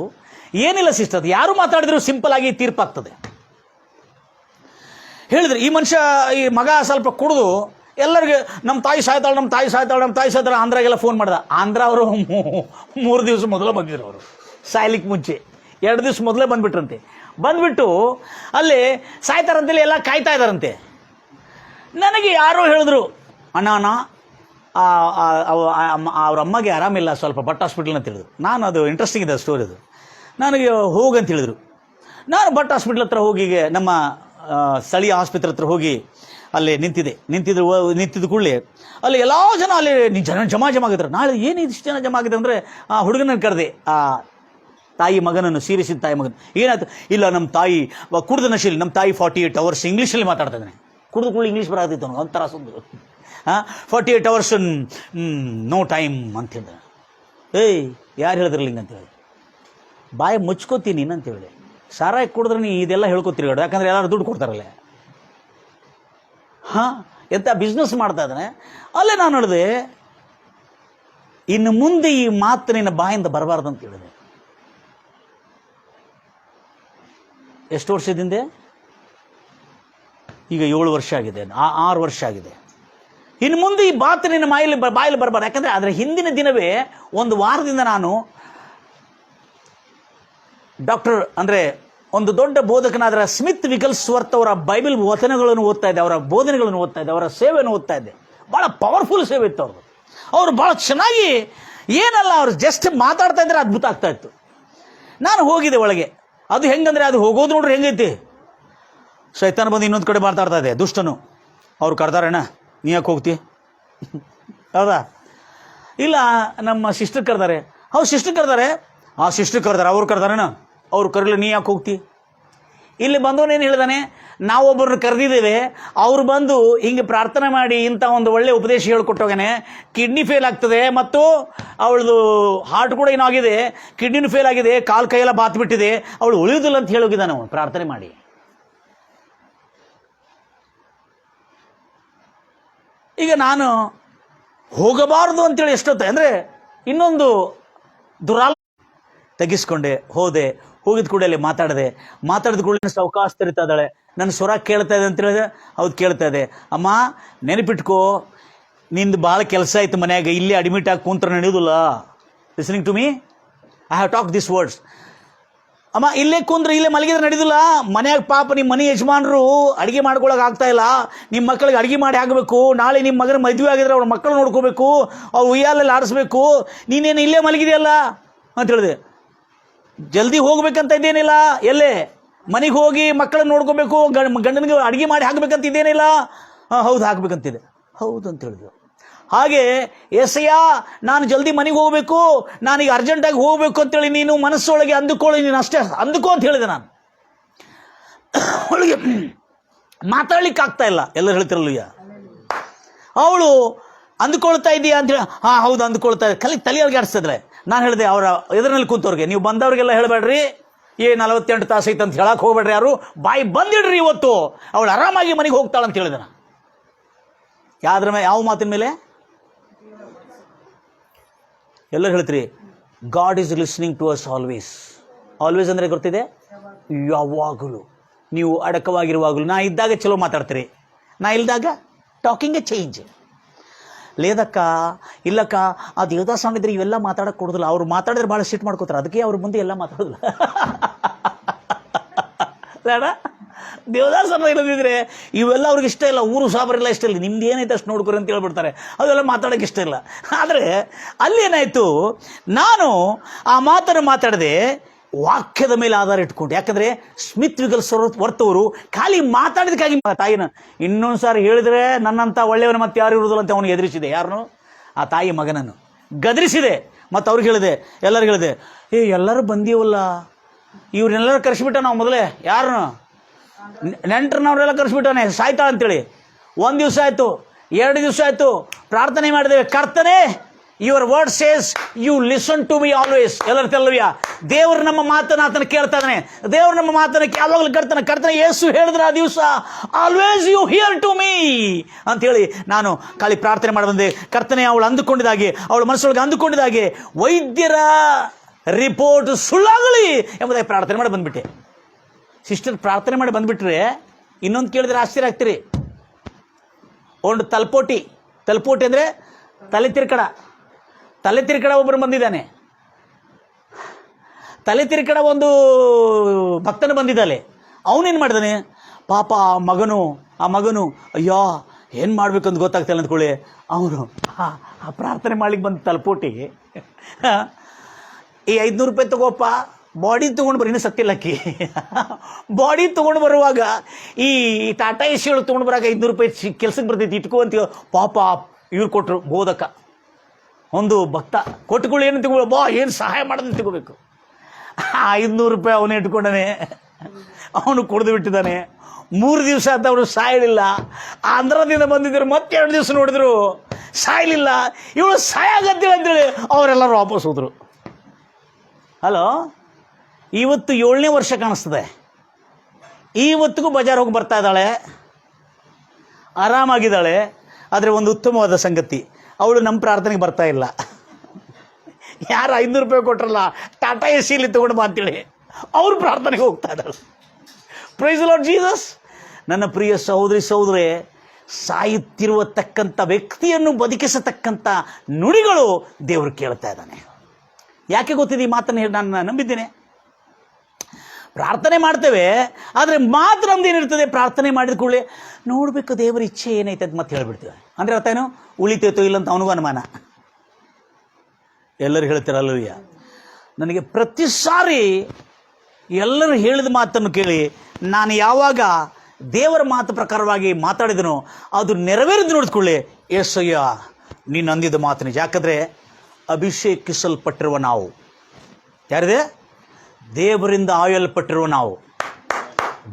ಏನಿಲ್ಲ ಸಿಸ್ಟರ್, ಅದು ಯಾರು ಮಾತಾಡಿದ್ರು ಸಿಂಪಲ್ ಆಗಿ ತೀರ್ಪಾಗ್ತದೆ. ಹೇಳಿದ್ರು ಈ ಮನುಷ್ಯ, ಈ ಮಗ ಸ್ವಲ್ಪ ಕುಡಿದು ಎಲ್ಲರಿಗೆ ನಮ್ಮ ತಾಯಿ ಸಾಯ್ತಾಳೆ, ನಮ್ಮ ತಾಯಿ ಸಾಯ್ತಾಳೆ, ನಮ್ಮ ತಾಯಿ ಸಾಯ್ತಾಳೆ ಆಂಧ್ರಾಗೆಲ್ಲ ಫೋನ್ ಮಾಡ್ದ. ಆಂಧ್ರ ಅವರು 3 ದಿವಸ ಮೊದಲೇ ಬಂದಿದ್ರು. ಅವರು ಸಾಯ್ಲಿಕ್ಕೆ ಮುಂಚೆ 2 ದಿವಸ ಮೊದಲೇ ಬಂದ್ಬಿಟ್ರಂತೆ. ಬಂದ್ಬಿಟ್ಟು ಅಲ್ಲಿ ಸಾಯ್ತಾರಂತೇಳಿ ಎಲ್ಲ ಕಾಯ್ತಾ ಇದ್ದಾರಂತೆ. ನನಗೆ ಯಾರೋ ಹೇಳಿದ್ರು, ಅಣ್ಣ ಅವ್ರ ಅಮ್ಮಗೆ ಆರಾಮಿಲ್ಲ, ಸ್ವಲ್ಪ ಭಟ್ ಹಾಸ್ಪಿಟಲ್ ಅಂತ ಹೇಳಿದ್ರು. ನಾನು ಅದು ಇಂಟ್ರೆಸ್ಟಿಂಗ್ ಇದೆ ಸ್ಟೋರಿ, ಅದು ನನಗೆ ಹೋಗಂತ ಹೇಳಿದರು. ನಾನು ಭಟ್ ಹಾಸ್ಪಿಟ್ಲ್ ಹತ್ರ ಹೋಗಿ, ನಮ್ಮ ಸ್ಥಳೀಯ ಆಸ್ಪತ್ರೆ ಹತ್ರ ಹೋಗಿ ಅಲ್ಲಿ ನಿಂತಿದ್ದ ಕೂಡಲೇ ಅಲ್ಲಿ ಎಲ್ಲ ಜನ ಅಲ್ಲಿ ಜಮ ಆಗಿದ್ರು. ನಾಳೆ ಏನು ಇಷ್ಟು ಜನ ಜಮ ಆಗಿದೆ ಅಂದರೆ, ಆ ಹುಡುಗನ ಕರೆದೆ, ಆ ತಾಯಿ ಮಗನನ್ನು, ಸೀರಿಯಸ್ ತಾಯಿ ಮಗನ. ಏನಾಯ್ತು? ಇಲ್ಲ, ನಮ್ಮ ತಾಯಿ ಕುಡ್ದ ನಶೀಲಿ, ನಮ್ಮ ತಾಯಿ 48 hours ಇಂಗ್ಲೀಷಲ್ಲಿ ಮಾತಾಡ್ತಾ ಇದ್ದಾನೆ. ಕುಡಿದು ಕೂಡಲೇ ಇಂಗ್ಲೀಷ್ ಬರಾತಿತ್ತು ಅವನು, ಒಂಥರ ಸುಂದು. 48 hours ನೋ ಟೈಮ್ ಅಂತ ಹೇಳಿದೆ. ಏಯ್, ಯಾರು ಹೇಳಿದ್ರಲ್ಲ ಹಿಂಗೆ ಅಂತೇಳಿ, ಬಾಯಿ ಮುಚ್ಕೋತೀನಿ ಅಂತ ಹೇಳಿದೆ. ಸಾರಾಯಿ ಕುಡಿದ್ರೆ ನೀ ಇದೆಲ್ಲ ಹೇಳ್ಕೊತೀರಿ, ಯಾಕಂದ್ರೆ ಎಲ್ಲರೂ ದುಡ್ಡು ಕೊಡ್ತಾರಲ್ಲ. ಎಂಥ ಬಿಸ್ನೆಸ್ ಮಾಡ್ತಾ ಇದ್ದಾನೆ. ಅಲ್ಲೇ ನಾನು ಹೇಳಿದೆ, ಇನ್ನು ಮುಂದೆ ಈ ಮಾತು ನಿನ್ನ ಬಾಯಿಂದ ಬರಬಾರ್ದು ಅಂತ ಹೇಳಿದೆ. ಎಷ್ಟು ವರ್ಷದಿಂದ? ಈಗ 7 ವರ್ಷ ಆಗಿದೆ, 6 ವರ್ಷ ಆಗಿದೆ. ಇನ್ನು ಮುಂದೆ ಈ ಮಾತು ನಿನ್ನ ಬಾಯಲ್ಲಿ ಬರಬಾರ್ದು. ಯಾಕಂದರೆ ಅದರ ಹಿಂದಿನ ದಿನವೇ, ಒಂದು ವಾರದಿಂದ ನಾನು ಡಾಕ್ಟರ್ ಅಂದರೆ ಒಂದು ದೊಡ್ಡ ಬೋಧಕನಾದ ಸ್ಮಿತ್ ವಿಗಲ್ಸ್ವರ್ತ್ ಅವರ ಬೈಬಲ್ ವಚನಗಳನ್ನು ಓದ್ತಾ ಇದ್ದೆ, ಅವರ ಬೋಧನೆಗಳನ್ನು ಓದ್ತಾ ಇದ್ದೆ, ಅವರ ಸೇವೆಯನ್ನು ಓದ್ತಾ ಇದ್ದೆ. ಭಾಳ ಪವರ್ಫುಲ್ ಸೇವೆ ಇತ್ತು ಅವ್ರದ್ದು. ಅವರು ಭಾಳ ಚೆನ್ನಾಗಿ, ಏನಲ್ಲ ಅವ್ರು ಜಸ್ಟ್ ಮಾತಾಡ್ತಾ ಇದ್ರೆ ಅದ್ಭುತ ಆಗ್ತಾ ಇತ್ತು. ನಾನು ಹೋಗಿದ್ದೆ ಒಳಗೆ. ಅದು ಹೆಂಗಂದ್ರೆ, ಅದು ಹೋಗೋದು ನೋಡ್ರಿ ಹೆಂಗೈತಿ. ಸೈತಾನ ಬಂದು ಇನ್ನೊಂದು ಕಡೆ ಮಾತಾಡ್ತಾ ಇದೆ, ದುಷ್ಟನು. ಅವ್ರು ಕರೆದಾರಣ್ಣ, ನೀ ಯಾಕೆ ಹೋಗ್ತಿ? ಹೌದಾ? ಇಲ್ಲ, ನಮ್ಮ ಸಿಸ್ಟರ್ ಕರೆದಾರೆ. ಅವ್ರು ಸಿಸ್ಟರ್ ಕರೆದಾರೆ, ಆ ಸಿಸ್ಟರ್ ಕರೆದಾರೆ, ಅವ್ರು ಕರೆದಾರಣ್ಣ, ಅವ್ರು ಕರೀಲಿ, ನೀ ಯಾಕೆ ಹೋಗ್ತಿ? ಇಲ್ಲಿ ಬಂದವನೇನು ಹೇಳಿದಾನೆ, ನಾವೊಬ್ಬರನ್ನ ಕರೆದಿದ್ದೇವೆ, ಅವ್ರು ಬಂದು ಹಿಂಗೆ ಪ್ರಾರ್ಥನೆ ಮಾಡಿ ಇಂಥ ಒಂದು ಒಳ್ಳೆ ಉಪದೇಶ ಹೇಳ್ಕೊಟ್ಟೋಗನೆ, ಕಿಡ್ನಿ ಫೇಲ್ ಆಗ್ತದೆ, ಮತ್ತು ಅವಳದು ಹಾರ್ಟ್ ಕೂಡ ಏನಾಗಿದೆ, ಕಿಡ್ನಿನೂ ಫೇಲ್ ಆಗಿದೆ, ಕಾಲು ಕೈಯೆಲ್ಲ ಬಾತ್ಬಿಟ್ಟಿದೆ, ಅವಳು ಉಳಿಯೋದಿಲ್ಲ ಅಂತ ಹೇಳೋಗಿದ್ದಾನೆ ಅವನು ಪ್ರಾರ್ಥನೆ ಮಾಡಿ. ಈಗ ನಾನು ಹೋಗಬಾರ್ದು ಅಂತೇಳಿ ಎಷ್ಟೊತ್ತೆ ಅಂದರೆ, ಇನ್ನೊಂದು ತೆಗಿಸ್ಕೊಂಡೆ, ಹೋಗಿದ ಕೂಡ ಅಲ್ಲಿ ಮಾತಾಡಿದ ಕೂಡ ಅವಕಾಶ ತೆರಿತಾ ಇದ್ದಾಳೆ. ನನ್ನ ಸ್ವರ ಕೇಳ್ತಾ ಇದೆ ಅಂತ ಹೇಳಿದೆ. ಹೌದು, ಕೇಳ್ತಾ ಇದೆ. ಅಮ್ಮ ನೆನಪಿಟ್ಕೋ, ನಿಂದು ಭಾಳ ಕೆಲಸ ಆಯ್ತು ಮನ್ಯಾಗ, ಇಲ್ಲೇ ಅಡ್ಮಿಟ್ ಆಗಿ ಕೂತ್ರೆ ನಡೆಯೋದಿಲ್ಲ. Listening to me, I have talk this words. ಅಮ್ಮ ಇಲ್ಲೇ ಕುಂದ್ರೆ, ಇಲ್ಲೇ ಮಲಗಿದ್ರೆ ನಡೆಯೋದಿಲ್ಲ. ಮನ್ಯಾಗ ಪಾಪ ನಿಮ್ಮ ಮನೆ ಯಜಮಾನರು ಅಡುಗೆ ಮಾಡ್ಕೊಳಕ್ಕೆ ಆಗ್ತಾ ಇಲ್ಲ. ನಿಮ್ಮ ಮಕ್ಕಳಿಗೆ ಅಡುಗೆ ಮಾಡಿ ಆಗಬೇಕು. ನಾಳೆ ನಿಮ್ಮ ಮಗನ ಮದುವೆ ಆಗಿದ್ರೆ ಅವ್ರ ಮಕ್ಕಳು ನೋಡ್ಕೋಬೇಕು, ಅವ್ರು ಉಯ್ಯಾಲೆಲ್ಲ ಆಡಿಸ್ಬೇಕು. ನೀನೇನು ಇಲ್ಲೇ ಮಲಗಿದೆಯಲ್ಲ ಅಂತ ಹೇಳಿದೆ. ಜಲ್ದಿ ಹೋಗ್ಬೇಕಂತ ಇದೇನಿಲ್ಲ, ಎಲ್ಲೇ ಮನೆಗೆ ಹೋಗಿ ಮಕ್ಕಳನ್ನ ನೋಡ್ಕೋಬೇಕು, ಗಂಡನಿಗೆ ಅಡುಗೆ ಮಾಡಿ ಹಾಕ್ಬೇಕಂತ ಇದೇನಿಲ್ಲ. ಹೌದು, ಹಾಕ್ಬೇಕಂತಿದೆ. ಹೌದು ಅಂತ ಹೇಳಿದ್ರು. ಹಾಗೆ ಎಸಯ್ಯ, ನಾನು ಜಲ್ದಿ ಮನೆಗೆ ಹೋಗಬೇಕು, ನಾನೀಗ ಅರ್ಜೆಂಟಾಗಿ ಹೋಗಬೇಕು ಅಂತೇಳಿ ನೀನು ಮನಸ್ಸೊಳಗೆ ಅಂದುಕೊಳ್ಳಿ, ನೀನು ಅಷ್ಟೇ ಅಂದುಕೋ ಅಂತ ಹೇಳಿದೆ. ನಾನು ಅವಳಿಗೆ ಮಾತಾಡ್ಲಿಕ್ಕೆ ಆಗ್ತಾ ಇಲ್ಲ. ಎಲ್ಲರೂ ಹೇಳ್ತಿರಲ್ವಯ್ಯ, ಅವಳು ಅಂದುಕೊಳ್ತಾ ಇದೀಯಾ ಅಂತೇಳಿ, ಹೌದು ಅಂದುಕೊಳ್ತಾ ಇದೆ, ತಲೆಯೊಳಗೆ ಆಡಿಸ್ತಿದ್ರೆ. ನಾನು ಹೇಳಿದೆ ಅವರ ಎದುರಿನಲ್ಲಿ ಕೂತವ್ರಿಗೆ, ನೀವು ಬಂದವ್ರಿಗೆಲ್ಲ ಹೇಳಬೇಡ್ರಿ, 48 ತಾಸು ಐತೆ ಅಂತ ಹೇಳಕ್ಕೆ ಹೋಗ್ಬೇಡ್ರಿ, ಯಾರು ಬಾಯಿ ಬಂದಿಡ್ರಿ, ಇವತ್ತು ಅವಳು ಆರಾಮಾಗಿ ಮನೆಗೆ ಹೋಗ್ತಾಳೆ ಅಂತ ಹೇಳಿದೆ. ನಾನು ಯಾವ ಮಾತಿನ ಮೇಲೆ? ಎಲ್ಲರೂ ಹೇಳ್ತೀರಿ, God is listening to us always. Always ಅಂದರೆ ಗೊತ್ತಿದೆ, ಯಾವಾಗಲೂ. ನೀವು ಅಡಕವಾಗಿರುವಾಗಲೂ, ನಾ ಇದ್ದಾಗ ಚಲೋ ಮಾತಾಡ್ತೀರಿ, ನಾ ಇಲ್ದಾಗ ಟಾಕಿಂಗ್ ಎ ಚೇಂಜ್. ಲೇದಕ್ಕ, ಇಲ್ಲಕ್ಕ, ಆ ದೇವದಾಸ್ ಇದ್ರೆ ಇವೆಲ್ಲ ಮಾತಾಡಕ್ಕೆ ಕೊಡೋದಿಲ್ಲ. ಅವ್ರು ಮಾತಾಡಿದ್ರೆ ಭಾಳ ಸಿಟ್ಟು ಮಾಡ್ಕೋತಾರೆ, ಅದಕ್ಕೆ ಅವ್ರ ಮುಂದೆ ಎಲ್ಲ ಮಾತಾಡೋದಿಲ್ಲ. ಬೇಡ, ದೇವದಾಸ್ ಇಲ್ಲದಿದ್ರೆ ಇವೆಲ್ಲ ಅವ್ರಿಗೆ ಇಷ್ಟ ಇಲ್ಲ, ಊರು ಸಾಬರೆಲ್ಲ ಇಷ್ಟ ಇಲ್ಲ, ನಿಮ್ದು ಏನೈತೆ ಅಷ್ಟು ನೋಡ್ಕೊರಿ ಅಂತ ಹೇಳ್ಬಿಡ್ತಾರೆ. ಅದೆಲ್ಲ ಮಾತಾಡೋಕ್ಕೆ ಇಷ್ಟ ಇಲ್ಲ. ಆದರೆ ಅಲ್ಲೇನಾಯಿತು, ನಾನು ಆ ಮಾತನ್ನು ಮಾತಾಡಿದೆ. ವಾಕ್ಯದ ಮೇಲೆ ಆಧಾರ ಇಟ್ಕೊಂಡು. ಯಾಕಂದರೆ ಸ್ಮಿತ್ ವಿಗಲ್ಸ್ವರ್ತ್ ಅವರು ಖಾಲಿ ಮಾತಾಡೋದಕ್ಕಾಗಿ ತಾಯಿನ ಇನ್ನೊಂದು ಸಾರಿ ಹೇಳಿದ್ರೆ ನನ್ನಂಥ ಒಳ್ಳೆಯವನು ಮತ್ತೆ ಯಾರು ಇರುವುದಿಲ್ಲ ಅಂತ ಅವನು ಎದುರಿಸಿದೆ. ಯಾರನ್ನು? ಆ ತಾಯಿ ಮಗನನ್ನು ಗದರಿಸಿದೆ. ಮತ್ತು ಅವ್ರಿಗೆ ಹೇಳಿದೆ, ಎಲ್ಲರಿಗೂ ಹೇಳಿದೆ, ಎಲ್ಲರೂ ಬಂದೀವಲ್ಲ, ಇವ್ರನ್ನೆಲ್ಲರೂ ಕರೆಸಿಬಿಟ್ಟ ನಾವು ಮೊದಲೇ ಯಾರನ್ನು ನೆಂಟ್ರನ್ನವ್ರೆಲ್ಲ ಕರೆಸಿಬಿಟ್ಟಾನೆ ಸಾಯ್ತಾ ಅಂತೇಳಿ. 1 ದಿವಸ ಆಯಿತು, 2 ದಿವಸ ಆಯಿತು, ಪ್ರಾರ್ಥನೆ ಮಾಡಿದ್ದೇವೆ. ಕರ್ತನೇ, your word says you listen to me always. ಎಲ್ಲರ ತೆಲ್ಲವ್ಯ, ದೇವರು ನಮ್ಮ ಮಾತನ್ನು ಆತನ ಕೇಳ್ತಾ ಇದ್ದಾನೆ. ದೇವರು ನಮ್ಮ ಮಾತನ್ನು ಯಾವಾಗಲೂ ಕರ್ತನೆ ಯೇಸು ಹೇಳಿದ್ರೆ ಆ ದಿವಸ always you hear to me ಅಂಥೇಳಿ ನಾನು ಖಾಲಿ ಪ್ರಾರ್ಥನೆ ಮಾಡಿ ಬಂದೆ. ಕರ್ತನೆ ಅವಳು ಅಂದುಕೊಂಡಿದ್ದಾಗೆ, ಅವಳ ಮನಸ್ಸೊಳಗೆ ಅಂದುಕೊಂಡಿದ್ದಾಗೆ ವೈದ್ಯರ ರಿಪೋರ್ಟ್ ಸುಳ್ಳಾಗಲಿ ಎಂಬುದಾಗಿ ಪ್ರಾರ್ಥನೆ ಮಾಡಿ ಬಂದುಬಿಟ್ಟೆ. ಸಿಸ್ಟರ್ ಪ್ರಾರ್ಥನೆ ಮಾಡಿ ಬಂದುಬಿಟ್ರೆ ಇನ್ನೊಂದು ಕೇಳಿದ್ರೆ ಆಶ್ಚರ್ಯ ಆಗ್ತೀರಿ. ಒಂದು ತಲಪೋಟಿ ಅಂದರೆ ತಲೆ ತಿರ್ಕಡ ಒಬ್ಬರು ಬಂದಿದ್ದಾನೆ. ತಲೆ ತಿರ್ಕಡ ಒಂದು ಭಕ್ತನು ಬಂದಿದ್ದಾನೆ. ಅವನೇನು ಮಾಡಿದಾನೆ ಪಾಪ, ಆ ಮಗನು ಅಯ್ಯೋ ಏನು ಮಾಡ್ಬೇಕಂತ ಗೊತ್ತಾಗ್ತಿಲ್ಲ ಅಂದ್ಕೊಳ್ಳಿ, ಅವನು ಆ ಪ್ರಾರ್ಥನೆ ಮಾಡ್ಲಿಕ್ಕೆ ಬಂದು ತಲಪೋಟಿ ಈ 500 ರೂಪಾಯಿ ತಗೋಪ್ಪ, ಬಾಡಿ ತೊಗೊಂಡು ಬರ್ರಿ, ಇನ್ನೂ ಸತ್ತಿಲ್ಲಕ್ಕಿ ಬಾಡಿ ತೊಗೊಂಡು ಬರುವಾಗ ಈ ಟಾಟಾ ಎಸಿ ಒಳಗೆ ತೊಗೊಂಡು ಬರಾಗ 500 ರೂಪಾಯಿ ಕೆಲ್ಸಕ್ಕೆ ಬರ್ತೈತಿ, ಇಟ್ಕೋ ಅಂತೀವ. ಪಾಪ ಇವ್ರು ಕೊಟ್ಟರು, ಬೋಧಕ ಒಂದು ಭಕ್ತ ಕೊಟ್ಟುಗಳು ಏನು ತಗೋ ಬಾ, ಏನು ಸಹಾಯ ಮಾಡೋದನ್ನು ತಗೋಬೇಕು. 500 ರೂಪಾಯಿ ಅವನೇ ಇಟ್ಕೊಂಡಾನೆ, ಅವನು ಕುಡಿದು ಬಿಟ್ಟಿದ್ದಾನೆ. 3 ದಿವಸ ಅಂತ ಅವರು ಸಾಯಲಿಲ್ಲ. ಆಂಧ್ರದಿಂದ ಬಂದಿದ್ದರು, ಮತ್ತೆ 2 ದಿವಸ ನೋಡಿದ್ರು ಸಾಯಲಿಲ್ಲ. ಇವಳು ಸಾಯಾಗತ್ತೇಳಿ ಅಂತೇಳಿ ಅವರೆಲ್ಲರೂ ವಾಪಸ್ ಹೋದರು. ಹಲೋ, ಇವತ್ತು 7ನೇ ವರ್ಷ ಕಾಣಿಸ್ತದೆ. ಇವತ್ತಿಗೂ ಬಜಾರ್ ಹೋಗಿ ಬರ್ತಾ ಇದ್ದಾಳೆ, ಆರಾಮಾಗಿದ್ದಾಳೆ. ಆದರೆ ಒಂದು ಉತ್ತಮವಾದ ಸಂಗತಿ, ಅವಳು ನಮ್ಮ ಪ್ರಾರ್ಥನೆಗೆ ಬರ್ತಾ ಇಲ್ಲ. ಯಾರು 500 ರೂಪಾಯಿ ಕೊಟ್ರಲ್ಲ, ಟಾಟಾ ಎಸಿಲಿ ತೊಗೊಂಡು ಬಾ ಅಂತೇಳಿ ಅವ್ರ ಪ್ರಾರ್ಥನೆಗೆ ಹೋಗ್ತಾ ಇದ್ದಾಳೆ. Praise the Lord Jesus. ನನ್ನ ಪ್ರಿಯ ಸಹೋದರಿ, ಸಾಯುತ್ತಿರುವತಕ್ಕಂಥ ವ್ಯಕ್ತಿಯನ್ನು ಬದುಕಿಸತಕ್ಕಂಥ ನುಡಿಗಳು ದೇವರು ಕೇಳ್ತಾ ಇದ್ದಾನೆ. ಯಾಕೆ ಗೊತ್ತಿದೆ ಈ ಮಾತನ್ನು ಹೇಳಿ ನಾನು ನಂಬಿದ್ದೇನೆ. ಪ್ರಾರ್ಥನೆ ಮಾಡ್ತೇವೆ, ಆದರೆ ಮಾತು ನಮ್ದು ಏನಿರ್ತದೆ, ಪ್ರಾರ್ಥನೆ ಮಾಡಿದ ಕೂಡಲೇ ನೋಡಬೇಕು ದೇವರ ಇಚ್ಛೆ ಏನೈತೆ ಅಂತ ಮತ್ತೆ ಹೇಳ್ಬಿಡ್ತೇವೆ. ಅಂದರೆ ಅರ್ಥ ಏನು, ಉಳಿತೈತೋ ಇಲ್ಲ ಅಂತ ಅವನಿಗೂ ಅನುಮಾನ. ಎಲ್ಲರೂ ಹೇಳ್ತೀರಲ್ಲಯ್ಯ. ನನಗೆ ಪ್ರತಿ ಸಾರಿ ಎಲ್ಲರೂ ಹೇಳಿದ ಮಾತನ್ನು ಕೇಳಿ ನಾನು ಯಾವಾಗ ದೇವರ ಮಾತು ಪ್ರಕಾರವಾಗಿ ಮಾತಾಡಿದನೋ ಅದು ನೆರವೇರಿದ್ದು ನೋಡಿದ್ಕೊಳ್ಳಿ, ಏಸಯ್ಯ ನೀನು ಅಂದಿದ್ದ ಮಾತು ನಿಜ. ಯಾಕಂದರೆ ಅಭಿಷೇಕಿಸಲ್ಪಟ್ಟಿರುವ ನಾವು ಯಾರಿದೆ? ದೇವರಿಂದ ಆಯಲ್ಪಟ್ಟಿರುವ ನಾವು,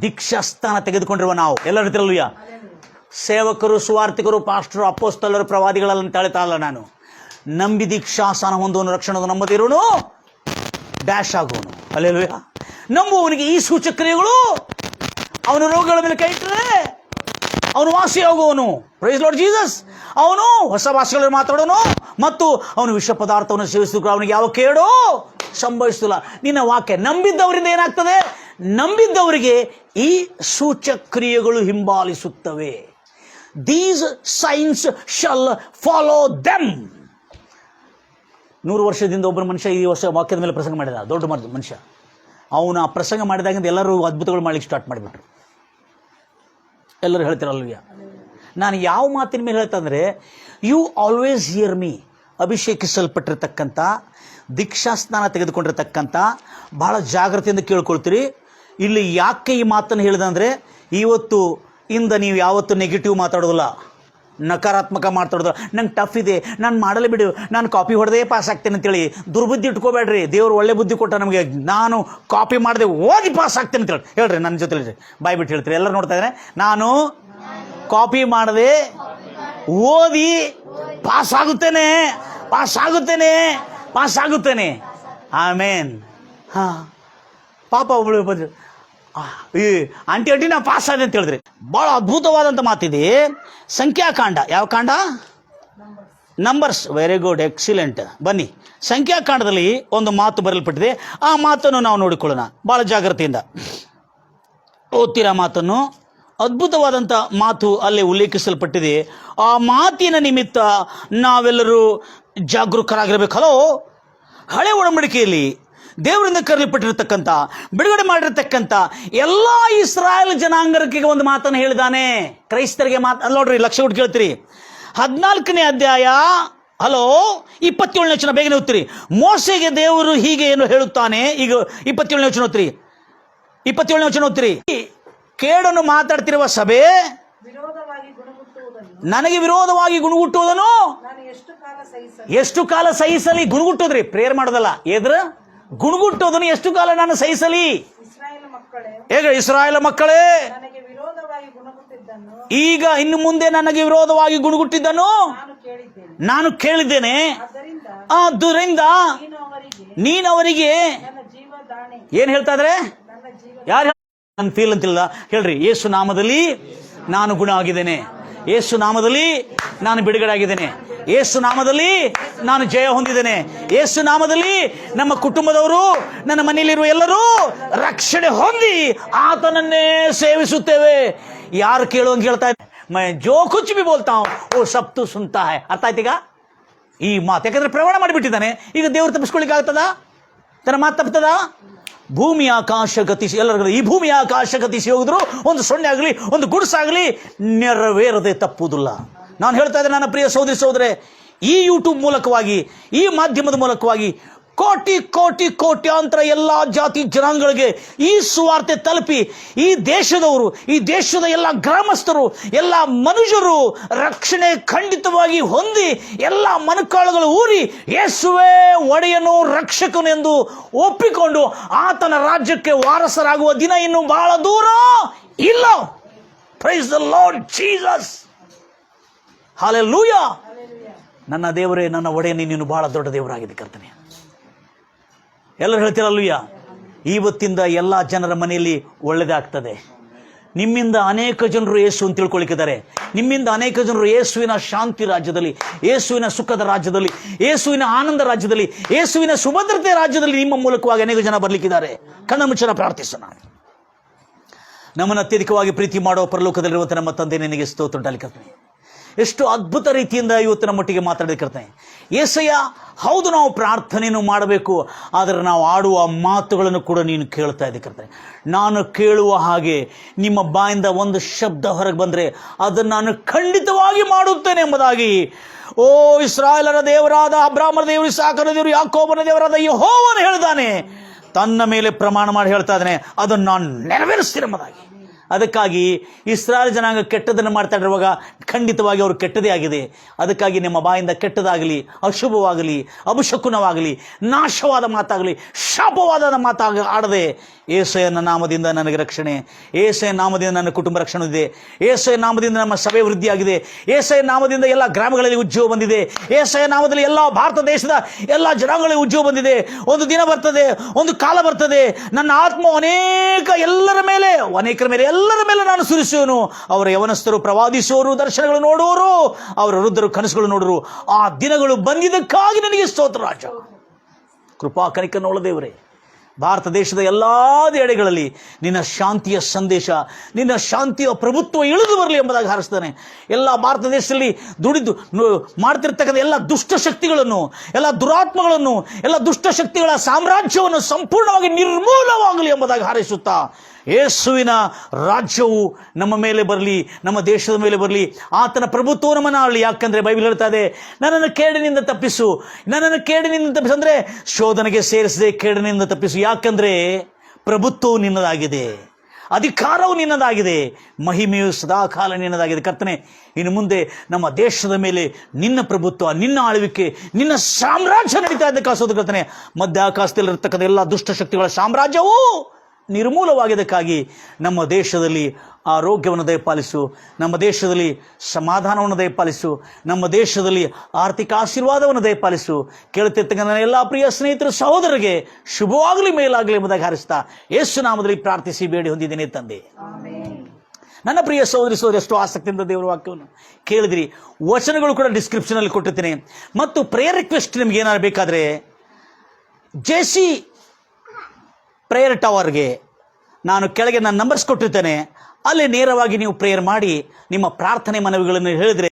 ದೀಕ್ಷಾಸ್ಥಾನ ತೆಗೆದುಕೊಂಡಿರುವ ನಾವು. ಎಲ್ಲರ ರೀತಿಯಲ್ಲೂಯ್ಯ, ಸೇವಕರು, ಸುವಾರ್ತಿಕರು, ಪಾಸ್ಟರು, ಅಪೋಸ್ತಲರು, ಪ್ರವಾದಿಗಳಲ್ಲ ಅಂತ ಹೇಳ್ತಾರಲ್ಲ ನಾನು. ನಂಬಿ ದೀಕ್ಷಾಸ್ಥಾನ ಹೊಂದುವನು ರಕ್ಷಣೆ ನಂಬದಿರೋನು ಡ್ಯಾಶ್ ಆಗುವನು. ಅಲ್ಲೇಲೂಯ್ಯ. ನಂಬುವವನಿಗೆ ಈ ಸೂಚಕ್ರಿಯೆಗಳು, ಅವನ ರೋಗಗಳ ಮೇಲೆ ಕೈ ಇಟ್ಟರೆ ಅವನು ವಾಸಿಯಾಗುವನು. Price Lord Jesus. ಅವನು ಹೊಸ ಭಾಷೆಗಳಲ್ಲಿ ಮಾತಾಡೋನು ಮತ್ತು ಅವನು ವಿಷ ಪದಾರ್ಥವನ್ನು ಸೇವಿಸಿದ್ರು ಅವನಿಗೆ ಯಾವ ಕೇಡೋ ಸಂಭವಿಸಿಲ್ಲ. ನಿನ್ನ ವಾಕ್ಯ ನಂಬಿದ್ದವರಿಂದ ಏನಾಗ್ತದೆ? ನಂಬಿದ್ದವರಿಗೆ ಈ ಸೂಚಕ್ರಿಯೆಗಳು ಹಿಂಬಾಲಿಸುತ್ತವೆ. These signs shall follow them. 100 ವರ್ಷದಿಂದ ಒಬ್ಬರು ಮನುಷ್ಯ ಈ ವರ್ಷ ವಾಕ್ಯದ ಮೇಲೆ ಪ್ರಸಂಗ ಮಾಡಿದ, ದೊಡ್ಡ ಮನುಷ್ಯ. ಅವನು ಆ ಪ್ರಸಂಗ ಮಾಡಿದಾಗಿಂದ ಎಲ್ಲರೂ ಅದ್ಭುತಗಳು ಮಾಡ್ಲಿಕ್ಕೆ ಸ್ಟಾರ್ಟ್ ಮಾಡಿಬಿಟ್ರು. ಎಲ್ಲರೂ ಹೇಳ್ತಿರಲ್ವ್ಯ. ನಾನು ಯಾವ ಮಾತಿನ ಮೇಲೆ ಹೇಳ್ತಂದರೆ, ಯು ಆಲ್ವೇಸ್ ಹಿಯರ್ ಮೀ. ಅಭಿಷೇಕಿಸಲ್ಪಟ್ಟಿರ್ತಕ್ಕಂಥ, ದೀಕ್ಷಾಸ್ನಾನ ತೆಗೆದುಕೊಂಡಿರ್ತಕ್ಕಂಥ, ಭಾಳ ಜಾಗ್ರತೆಯಿಂದ ಕೇಳ್ಕೊಳ್ತೀರಿ. ಇಲ್ಲಿ ಯಾಕೆ ಈ ಮಾತನ್ನು ಹೇಳಿದಂದರೆ, ಇವತ್ತು ಇಂದ ನೀವು ಯಾವತ್ತೂ ನೆಗೆಟಿವ್ ಮಾತಾಡೋದಿಲ್ಲ, ನಕಾರಾತ್ಮಕ ಮಾತಾಡೋದು. ನಂಗೆ ಟಫ್ ಇದೆ, ನಾನು ಮಾಡಲೇ ಬಿಡು, ನಾನು ಕಾಪಿ ಹೊಡೆದೇ ಪಾಸ್ ಆಗ್ತೇನೆ ಅಂತೇಳಿ ದುರ್ಬುದ್ಧಿ ಇಟ್ಕೋಬೇಡ್ರಿ. ದೇವರು ಒಳ್ಳೆ ಬುದ್ಧಿ ಕೊಟ್ಟ ನಮಗೆ. ನಾನು ಕಾಪಿ ಮಾಡದೆ ಓದಿ ಪಾಸ್ ಆಗ್ತೇನೆ ಅಂತೇಳಿ ಹೇಳ್ರಿ. ನನ್ನ ಜೊತೆ ಬಾಯ್ ಬಿಟ್ಟು ಹೇಳ್ತೀರಿ. ಎಲ್ಲರೂ ನೋಡ್ತಾ ಇದ್ದಾರೆ. ನಾನು ಕಾಪಿ ಮಾಡದೆ ಓದಿ ಪಾಸ್ ಆಗುತ್ತೇನೆ. ಆಮೇನ್. ಹಾಂ, ಪಾಪ ಒಬ್ಬಳು ಬಂದ್ರು, ಈ ಆಂಟಿ ನಾ ಪಾಸ್ ಆದೆ ಅಂತ ಹೇಳಿದ್ರಿ. ಭಾಳ ಅದ್ಭುತವಾದಂಥ ಮಾತಿದೆ. ಸಂಖ್ಯಾಕಾಂಡ. ಯಾವ ಕಾಂಡ? ನಂಬರ್ಸ್. Very good, excellent. ಬನ್ನಿ, ಸಂಖ್ಯಾಕಾಂಡದಲ್ಲಿ ಒಂದು ಮಾತು ಬರೆಯಲ್ಪಟ್ಟಿದೆ. ಆ ಮಾತನ್ನು ನಾವು ನೋಡಿಕೊಳ್ಳೋಣ ಭಾಳ ಜಾಗ್ರತೆಯಿಂದ. ಓದ್ತೀರಾ ಮಾತನ್ನು? ಅದ್ಭುತವಾದಂಥ ಮಾತು ಅಲ್ಲಿ ಉಲ್ಲೇಖಿಸಲ್ಪಟ್ಟಿದೆ. ಆ ಮಾತಿನ ನಿಮಿತ್ತ ನಾವೆಲ್ಲರೂ ಜಾಗರೂಕರಾಗಿರಬೇಕು. ಹಲೋ, ಹಳೆ ಒಡಂಬಡಿಕೆಯಲ್ಲಿ ದೇವರಿಂದ ಕರೆಯಲ್ಪಟ್ಟಿರ್ತಕ್ಕಂಥ, ಬಿಡುಗಡೆ ಮಾಡಿರ್ತಕ್ಕಂಥ ಎಲ್ಲ ಇಸ್ರಾಯೇಲ್ ಜನಾಂಗಕ್ಕೆ ಒಂದು ಮಾತನ್ನು ಹೇಳಿದಾನೆ. ಕ್ರೈಸ್ತರಿಗೆ ನೋಡ್ರಿ, ಲಕ್ಷ ಕೊಟ್ಟು ಕೇಳ್ತೀರಿ. 14ನೇ ಅಧ್ಯಾಯ ಹಲೋ, 27ನೇ ವಚನ ಬೇಗನೆ ಓದ್ತೀರಿ. ಮೋಸೆಗೆ ದೇವರು ಹೀಗೆ ಏನು ಹೇಳುತ್ತಾನೆ. ಈಗ 27ನೇ ವಚನ ಓದ್ತೀರಿ. 27ನೇ ವಚನ ಓದ್ತೀರಿ. ಕೇಡನ್ನು ಮಾತಾಡ್ತಿರುವ ಸಭೆ ನನಗೆ ವಿರೋಧವಾಗಿ ಗುಣಗುಟ್ಟುವುದನ್ನು ಎಷ್ಟು ಕಾಲ ಸಹಿಸಲಿ. ಗುಣಗುಟ್ಟೋದ್ರಿ, ಪ್ರೇಯರ್ ಮಾಡೋದಲ್ಲ. ಎದ್ರ ಗುಣಗುಟ್ಟೋದನ್ನು ಎಷ್ಟು ಕಾಲ ನಾನು ಸಹಿಸಲಿ. ಹೇಗೆ ಇಸ್ರಾಯೇಲ್ ಮಕ್ಕಳೇ, ಈಗ ಇನ್ನು ಮುಂದೆ ನನಗೆ ವಿರೋಧವಾಗಿ ಗುಣಗುಟ್ಟಿದ್ದನ್ನು ನಾನು ಕೇಳಿದ್ದೇನೆ. ಆದ್ದರಿಂದ ನೀನು ಅವರಿಗೆ ಏನ್ ಹೇಳ್ತಾ ಇದ್ರೆ, ಯಾರು ನನ್ನ ಫೀಲ್ ಅಂತಿಲ್ಲ ಹೇಳ್ರಿ. ಯೇಸು ನಾಮದಲ್ಲಿ ನಾನು ಗುಣ ಆಗಿದ್ದೇನೆ. ಯೇಸು ನಾಮದಲ್ಲಿ ನಾನು ಬಿಡುಗಡೆ ಆಗಿದ್ದೇನೆ. ಯೇಸು ನಾಮದಲ್ಲಿ ನಾನು ಜಯ ಹೊಂದಿದ್ದೇನೆ. ಯೇಸು ನಾಮದಲ್ಲಿ ನಮ್ಮ ಕುಟುಂಬದವರು, ನನ್ನ ಮನೆಯಲ್ಲಿರುವ ಎಲ್ಲರೂ ರಕ್ಷಣೆ ಹೊಂದಿ ಆತನನ್ನೇ ಸೇವಿಸುತ್ತೇವೆ. ಯಾರು ಕೇಳುವಂಗೆ ಹೇಳ್ತಾ ಇದ್ದೆ, ಮೈ ಜೋ ಕುಚ್ ಬಿ ಬೋಲ್ತಾ ಹೂಂ ಓ ಸಬ್ ತು ಸುನ್ತಾ ಹೈ. ಅರ್ಥ ಆಯ್ತೀಗ ಈ ಮಾತು? ಯಾಕಂದ್ರೆ ಪ್ರಮಾಣ ಮಾಡಿಬಿಟ್ಟಿದ್ದಾನೆ. ಈಗ ದೇವರು ತಪ್ಪಿಸ್ಕೊಳ್ಳಿಕ್ಕೆ ಆಗ್ತದ? ತನ್ನ ಮಾತು ತಪ್ತದ? ಭೂಮಿ ಆಕಾಶ ಗತಿಸಿ, ಎಲ್ಲರಿಗೂ ಈ ಭೂಮಿ ಆಕಾಶ ಗತಿಸಿ ಹೋಗಿದ್ರು ಒಂದು ಸೊನ್ನೆ ಆಗಲಿ ಒಂದು ಗುಡ್ಸಾಗಲಿ ನೆರವೇರದೆ ತಪ್ಪುವುದಿಲ್ಲ. ನಾನು ಹೇಳ್ತಾ ಇದ್ದೆ ನನ್ನ ಪ್ರಿಯ ಸಹೋದರಿ ಸಹೋದರೇ, ಈ ಯೂಟ್ಯೂಬ್ ಮೂಲಕವಾಗಿ, ಈ ಮಾಧ್ಯಮದ ಮೂಲಕವಾಗಿ ಕೋಟಿ ಕೋಟಿ ಕೋಟ್ಯಾಂತರ ಎಲ್ಲ ಜಾತಿ ಜನಾಂಗಗಳಿಗೆ ಈ ಸುವಾರ್ತೆ ತಲುಪಿ ಈ ದೇಶದವರು, ಈ ದೇಶದ ಎಲ್ಲ ಗ್ರಾಮಸ್ಥರು, ಎಲ್ಲ ಮನುಷ್ಯರು ರಕ್ಷಣೆ ಖಂಡಿತವಾಗಿ ಹೊಂದಿ ಎಲ್ಲ ಮನಕಾಳುಗಳು ಊರಿ ಯೇಸುವೇ ಒಡೆಯನು ರಕ್ಷಕನು ಎಂದು ಒಪ್ಪಿಕೊಂಡು ಆತನ ರಾಜ್ಯಕ್ಕೆ ವಾರಸರಾಗುವ ದಿನ ಇನ್ನು ಬಹಳ ದೂರ ಇಲ್ಲ. Praise the Lord Jesus. Hallelujah. ನನ್ನ ದೇವರೇ, ನನ್ನ ಒಡೆಯನೇ, ನೀನು ಬಹಳ ದೊಡ್ಡ ದೇವರಾಗಿದೆ ಕರ್ತನೆ. ಎಲ್ಲರೂ ಹೇಳ್ತೀರಲ್ಲೂಯ್ಯ. ಇವತ್ತಿಂದ ಎಲ್ಲ ಜನರ ಮನೆಯಲ್ಲಿ ಒಳ್ಳೆಯದಾಗ್ತದೆ. ನಿಮ್ಮಿಂದ ಅನೇಕ ಜನರು ಯೇಸು ಅಂತ ತಿಳ್ಕೊಳ್ಕಿದ್ದಾರೆ. ನಿಮ್ಮಿಂದ ಅನೇಕ ಜನರು ಯೇಸುವಿನ ಶಾಂತಿ ರಾಜ್ಯದಲ್ಲಿ, ಯೇಸುವಿನ ಸುಖದ ರಾಜ್ಯದಲ್ಲಿ, ಯೇಸುವಿನ ಆನಂದ ರಾಜ್ಯದಲ್ಲಿ, ಯೇಸುವಿನ ಸುಭದ್ರತೆ ರಾಜ್ಯದಲ್ಲಿ ನಿಮ್ಮ ಮೂಲಕವಾಗಿ ಅನೇಕ ಜನ ಬರಲಿಕ್ಕಿದ್ದಾರೆ. ಕಣ್ಣ ಮುಚ್ಚನ ಪ್ರಾರ್ಥಿಸೋಣ. ನಮ್ಮನ್ನು ಅತ್ಯಧಿಕವಾಗಿ ಪ್ರೀತಿ ಮಾಡೋ ಪರಲೋಕದಲ್ಲಿರುವಂಥ ನಮ್ಮ ತಂದೆ, ನಿನಗೆ ಸ್ತೋತ್ರ ಉಂಟಾಗಲಿ ಕರ್ತನೆ. ಎಷ್ಟು ಅದ್ಭುತ ರೀತಿಯಿಂದ ಇವತ್ತು ನಮ್ಮೊಟ್ಟಿಗೆ ಮಾತಾಡಲಿಕ್ಕೆ ಏಸಯ್ಯ. ಹೌದು, ನಾವು ಪ್ರಾರ್ಥನೆಯನ್ನು ಮಾಡಬೇಕು, ಆದರೆ ನಾವು ಆಡುವ ಮಾತುಗಳನ್ನು ಕೂಡ ನೀನು ಕೇಳ್ತಾ ಇದ್ದೆ ಕರ್ತನೆ. ನಾನು ಕೇಳುವ ಹಾಗೆ ನಿಮ್ಮ ಬಾಯಿಂದ ಒಂದು ಶಬ್ದ ಹೊರಗೆ ಬಂದರೆ ಅದನ್ನು ನಾನು ಖಂಡಿತವಾಗಿ ಮಾಡುತ್ತೇನೆ ಎಂಬುದಾಗಿ ಓ ಇಸ್ರಾಯೇಲರ ದೇವರಾದ ಅಬ್ರಾಮನ ದೇವರು, ಇಸಾಕನ ದೇವರು, ಯಾಕೋಬನ ದೇವರಾದ ಯೆಹೋವನು ಹೇಳಿದಾನೆ. ತನ್ನ ಮೇಲೆ ಪ್ರಮಾಣ ಮಾಡಿ ಹೇಳ್ತಾ ಇದ್ದಾನೆ, ಅದನ್ನು ನಾನು ನೆರವೇರಿಸ್ತೀನಿ ಎಂಬುದಾಗಿ. ಅದಕ್ಕಾಗಿ ಇಸ್ರಾಯೇಲ್ ಜನಾಂಗ ಕೆಟ್ಟದನ್ನು ಮಾಡ್ತಾ ಇರುವಾಗ ಖಂಡಿತವಾಗಿ ಅವರು ಕೆಟ್ಟದೇ ಆಗಿದೆ. ಅದಕ್ಕಾಗಿ ನಿಮ್ಮ ಬಾಯಿಂದ ಕೆಟ್ಟದಾಗಲಿ, ಅಶುಭವಾಗಲಿ, ಅಪಶಕುನವಾಗಲಿ, ನಾಶವಾದ ಮಾತಾಗಲಿ, ಶಾಪವಾದ ಆಡದೆ ಯೇಸುವಿನ ನಾಮದಿಂದ ನನಗೆ ರಕ್ಷಣೆ, ಯೇಸುವಿನ ನಾಮದಿಂದ ನನ್ನ ಕುಟುಂಬ ರಕ್ಷಣೆ ಇದೆ, ಯೇಸುವಿನ ನಾಮದಿಂದ ನಮ್ಮ ಸಭೆ ವೃದ್ಧಿಯಾಗಿದೆ, ಯೇಸುವಿನ ನಾಮದಿಂದ ಎಲ್ಲ ಗ್ರಾಮಗಳಲ್ಲಿ ಉದ್ಯೋಗ ಬಂದಿದೆ, ಯೇಸುವಿನ ನಾಮದಲ್ಲಿ ಎಲ್ಲ ಭಾರತ ದೇಶದ ಎಲ್ಲ ಜನಾಂಗಗಳಲ್ಲಿ ಉದ್ಯೋಗ ಬಂದಿದೆ. ಒಂದು ದಿನ ಬರ್ತದೆ, ಒಂದು ಕಾಲ ಬರ್ತದೆ, ನನ್ನ ಆತ್ಮ ಎಲ್ಲರ ಮೇಲೆ ನಾನು ಸುರಿಸುವನು. ಅವರ ಯವನಸ್ಥರು ಪ್ರವಾದಿಸುವರು, ದರ್ಶನಗಳು ನೋಡುವರು, ಅವರ ವೃದ್ಧರು ಕನಸುಗಳು ನೋಡುವರು. ಆ ದಿನಗಳು ಬಂದಿದ್ದಕ್ಕಾಗಿ ನನಗೆ ಸ್ತೋತ್ರ ರಾಜ. ಕೃಪಾ ಕನಿಕರನ್ನುಳ್ಳ ದೇವರೇ, ಭಾರತ ದೇಶದ ಎಲ್ಲ ಎಡೆಗಳಲ್ಲಿ ನಿನ್ನ ಶಾಂತಿಯ ಸಂದೇಶ, ನಿನ್ನ ಶಾಂತಿಯ ಪ್ರಭುತ್ವ ಇಳಿದು ಬರಲಿ ಎಂಬುದಾಗಿ ಹಾರಿಸ್ತಾನೆ. ಎಲ್ಲ ಭಾರತ ದೇಶದಲ್ಲಿ ದುಡಿದು ಮಾಡ್ತಿರ್ತಕ್ಕಂಥ ಎಲ್ಲ ದುಷ್ಟಶಕ್ತಿಗಳನ್ನು, ಎಲ್ಲ ದುರಾತ್ಮಗಳನ್ನು, ಎಲ್ಲ ದುಷ್ಟಶಕ್ತಿಗಳ ಸಾಮ್ರಾಜ್ಯವನ್ನು ಸಂಪೂರ್ಣವಾಗಿ ನಿರ್ಮೂಲವಾಗಲಿ ಎಂಬುದಾಗಿ ಹಾರೈಸುತ್ತಾ ಯೇಸುವಿನ ರಾಜ್ಯವು ನಮ್ಮ ಮೇಲೆ ಬರಲಿ, ನಮ್ಮ ದೇಶದ ಮೇಲೆ ಬರಲಿ, ಆತನ ಪ್ರಭುತ್ವ ನಮ್ಮನ್ನು ಆಳಲಿ. ಯಾಕಂದರೆ ಬೈಬಲ್ ಹೇಳ್ತಾ ಇದೆ, ನನ್ನನ್ನು ಕೇಡಿನಿಂದ ತಪ್ಪಿಸು, ನನ್ನನ್ನು ಕೇಡಿನಿಂದ ತಪ್ಪಿಸು ಅಂದರೆ ಶೋಧನೆಗೆ ಸೇರಿಸದೆ ಕೇಡಿನಿಂದ ತಪ್ಪಿಸು. ಯಾಕಂದರೆ ಪ್ರಭುತ್ವವು ನಿನ್ನದಾಗಿದೆ, ಅಧಿಕಾರವು ನಿನ್ನದಾಗಿದೆ, ಮಹಿಮೆಯು ಸದಾಕಾಲ ನಿನ್ನದಾಗಿದೆ. ಕರ್ತನೆ, ಇನ್ನು ಮುಂದೆ ನಮ್ಮ ದೇಶದ ಮೇಲೆ ನಿನ್ನ ಪ್ರಭುತ್ವ, ನಿನ್ನ ಆಳ್ವಿಕೆ, ನಿನ್ನ ಸಾಮ್ರಾಜ್ಯ ನಡೀತಾ ಇದ್ದಕ್ಕೆ ಆಸೋದು ಕರ್ತನೆ. ಮಧ್ಯ ಆಕಾಶದಲ್ಲಿರ್ತಕ್ಕಂಥ ಎಲ್ಲ ದುಷ್ಟಶಕ್ತಿಗಳ ಸಾಮ್ರಾಜ್ಯವು ನಿರ್ಮೂಲವಾಗಿದ್ದಕ್ಕಾಗಿ ನಮ್ಮ ದೇಶದಲ್ಲಿ ಆರೋಗ್ಯವನ್ನು ದಯಪಾಲಿಸು, ನಮ್ಮ ದೇಶದಲ್ಲಿ ಸಮಾಧಾನವನ್ನು ದಯಪಾಲಿಸು, ನಮ್ಮ ದೇಶದಲ್ಲಿ ಆರ್ಥಿಕ ಆಶೀರ್ವಾದವನ್ನು ದಯಪಾಲಿಸು. ಕೇಳುತ್ತಿರ್ತಕ್ಕಂಥ ಎಲ್ಲ ಪ್ರಿಯ ಸ್ನೇಹಿತರು, ಸಹೋದರರಿಗೆ ಶುಭವಾಗಲಿ, ಮೇಲಾಗಲಿ ಎಂಬುದಾಗಿ ಹಾರಿಸ್ತಾ ಯೇಸು ನಾಮದಲ್ಲಿ ಪ್ರಾರ್ಥಿಸಿ ಬೇಡಿ ಹೊಂದಿದ್ದೇನೆ ತಂದೆ. ನನ್ನ ಪ್ರಿಯ ಸಹೋದರಿ ಎಷ್ಟು ಆಸಕ್ತಿಯಿಂದ ದೇವರ ವಾಕ್ಯವನ್ನು ಕೇಳಿದ್ರಿ. ವಚನಗಳು ಕೂಡ ಡಿಸ್ಕ್ರಿಪ್ಷನಲ್ಲಿ ಕೊಟ್ಟಿರ್ತೇನೆ. ಮತ್ತು ಪ್ರೇಯರ್ ರಿಕ್ವೆಸ್ಟ್ ನಿಮ್ಗೆ ಏನಾದ್ರು ಬೇಕಾದರೆ JC ಪ್ರೇಯರ್ ಟವರ್ಗೆ ನಾನು ಕೆಳಗೆ ನನ್ನ ನಂಬರ್ಸ್ ಕೊಟ್ಟಿರ್ತೇನೆ. ಅಲ್ಲಿ ನೇರವಾಗಿ ನೀವು ಪ್ರೇಯರ್ ಮಾಡಿ ನಿಮ್ಮ ಪ್ರಾರ್ಥನೆ ಮನವಿಗಳನ್ನು ಹೇಳಿದರೆ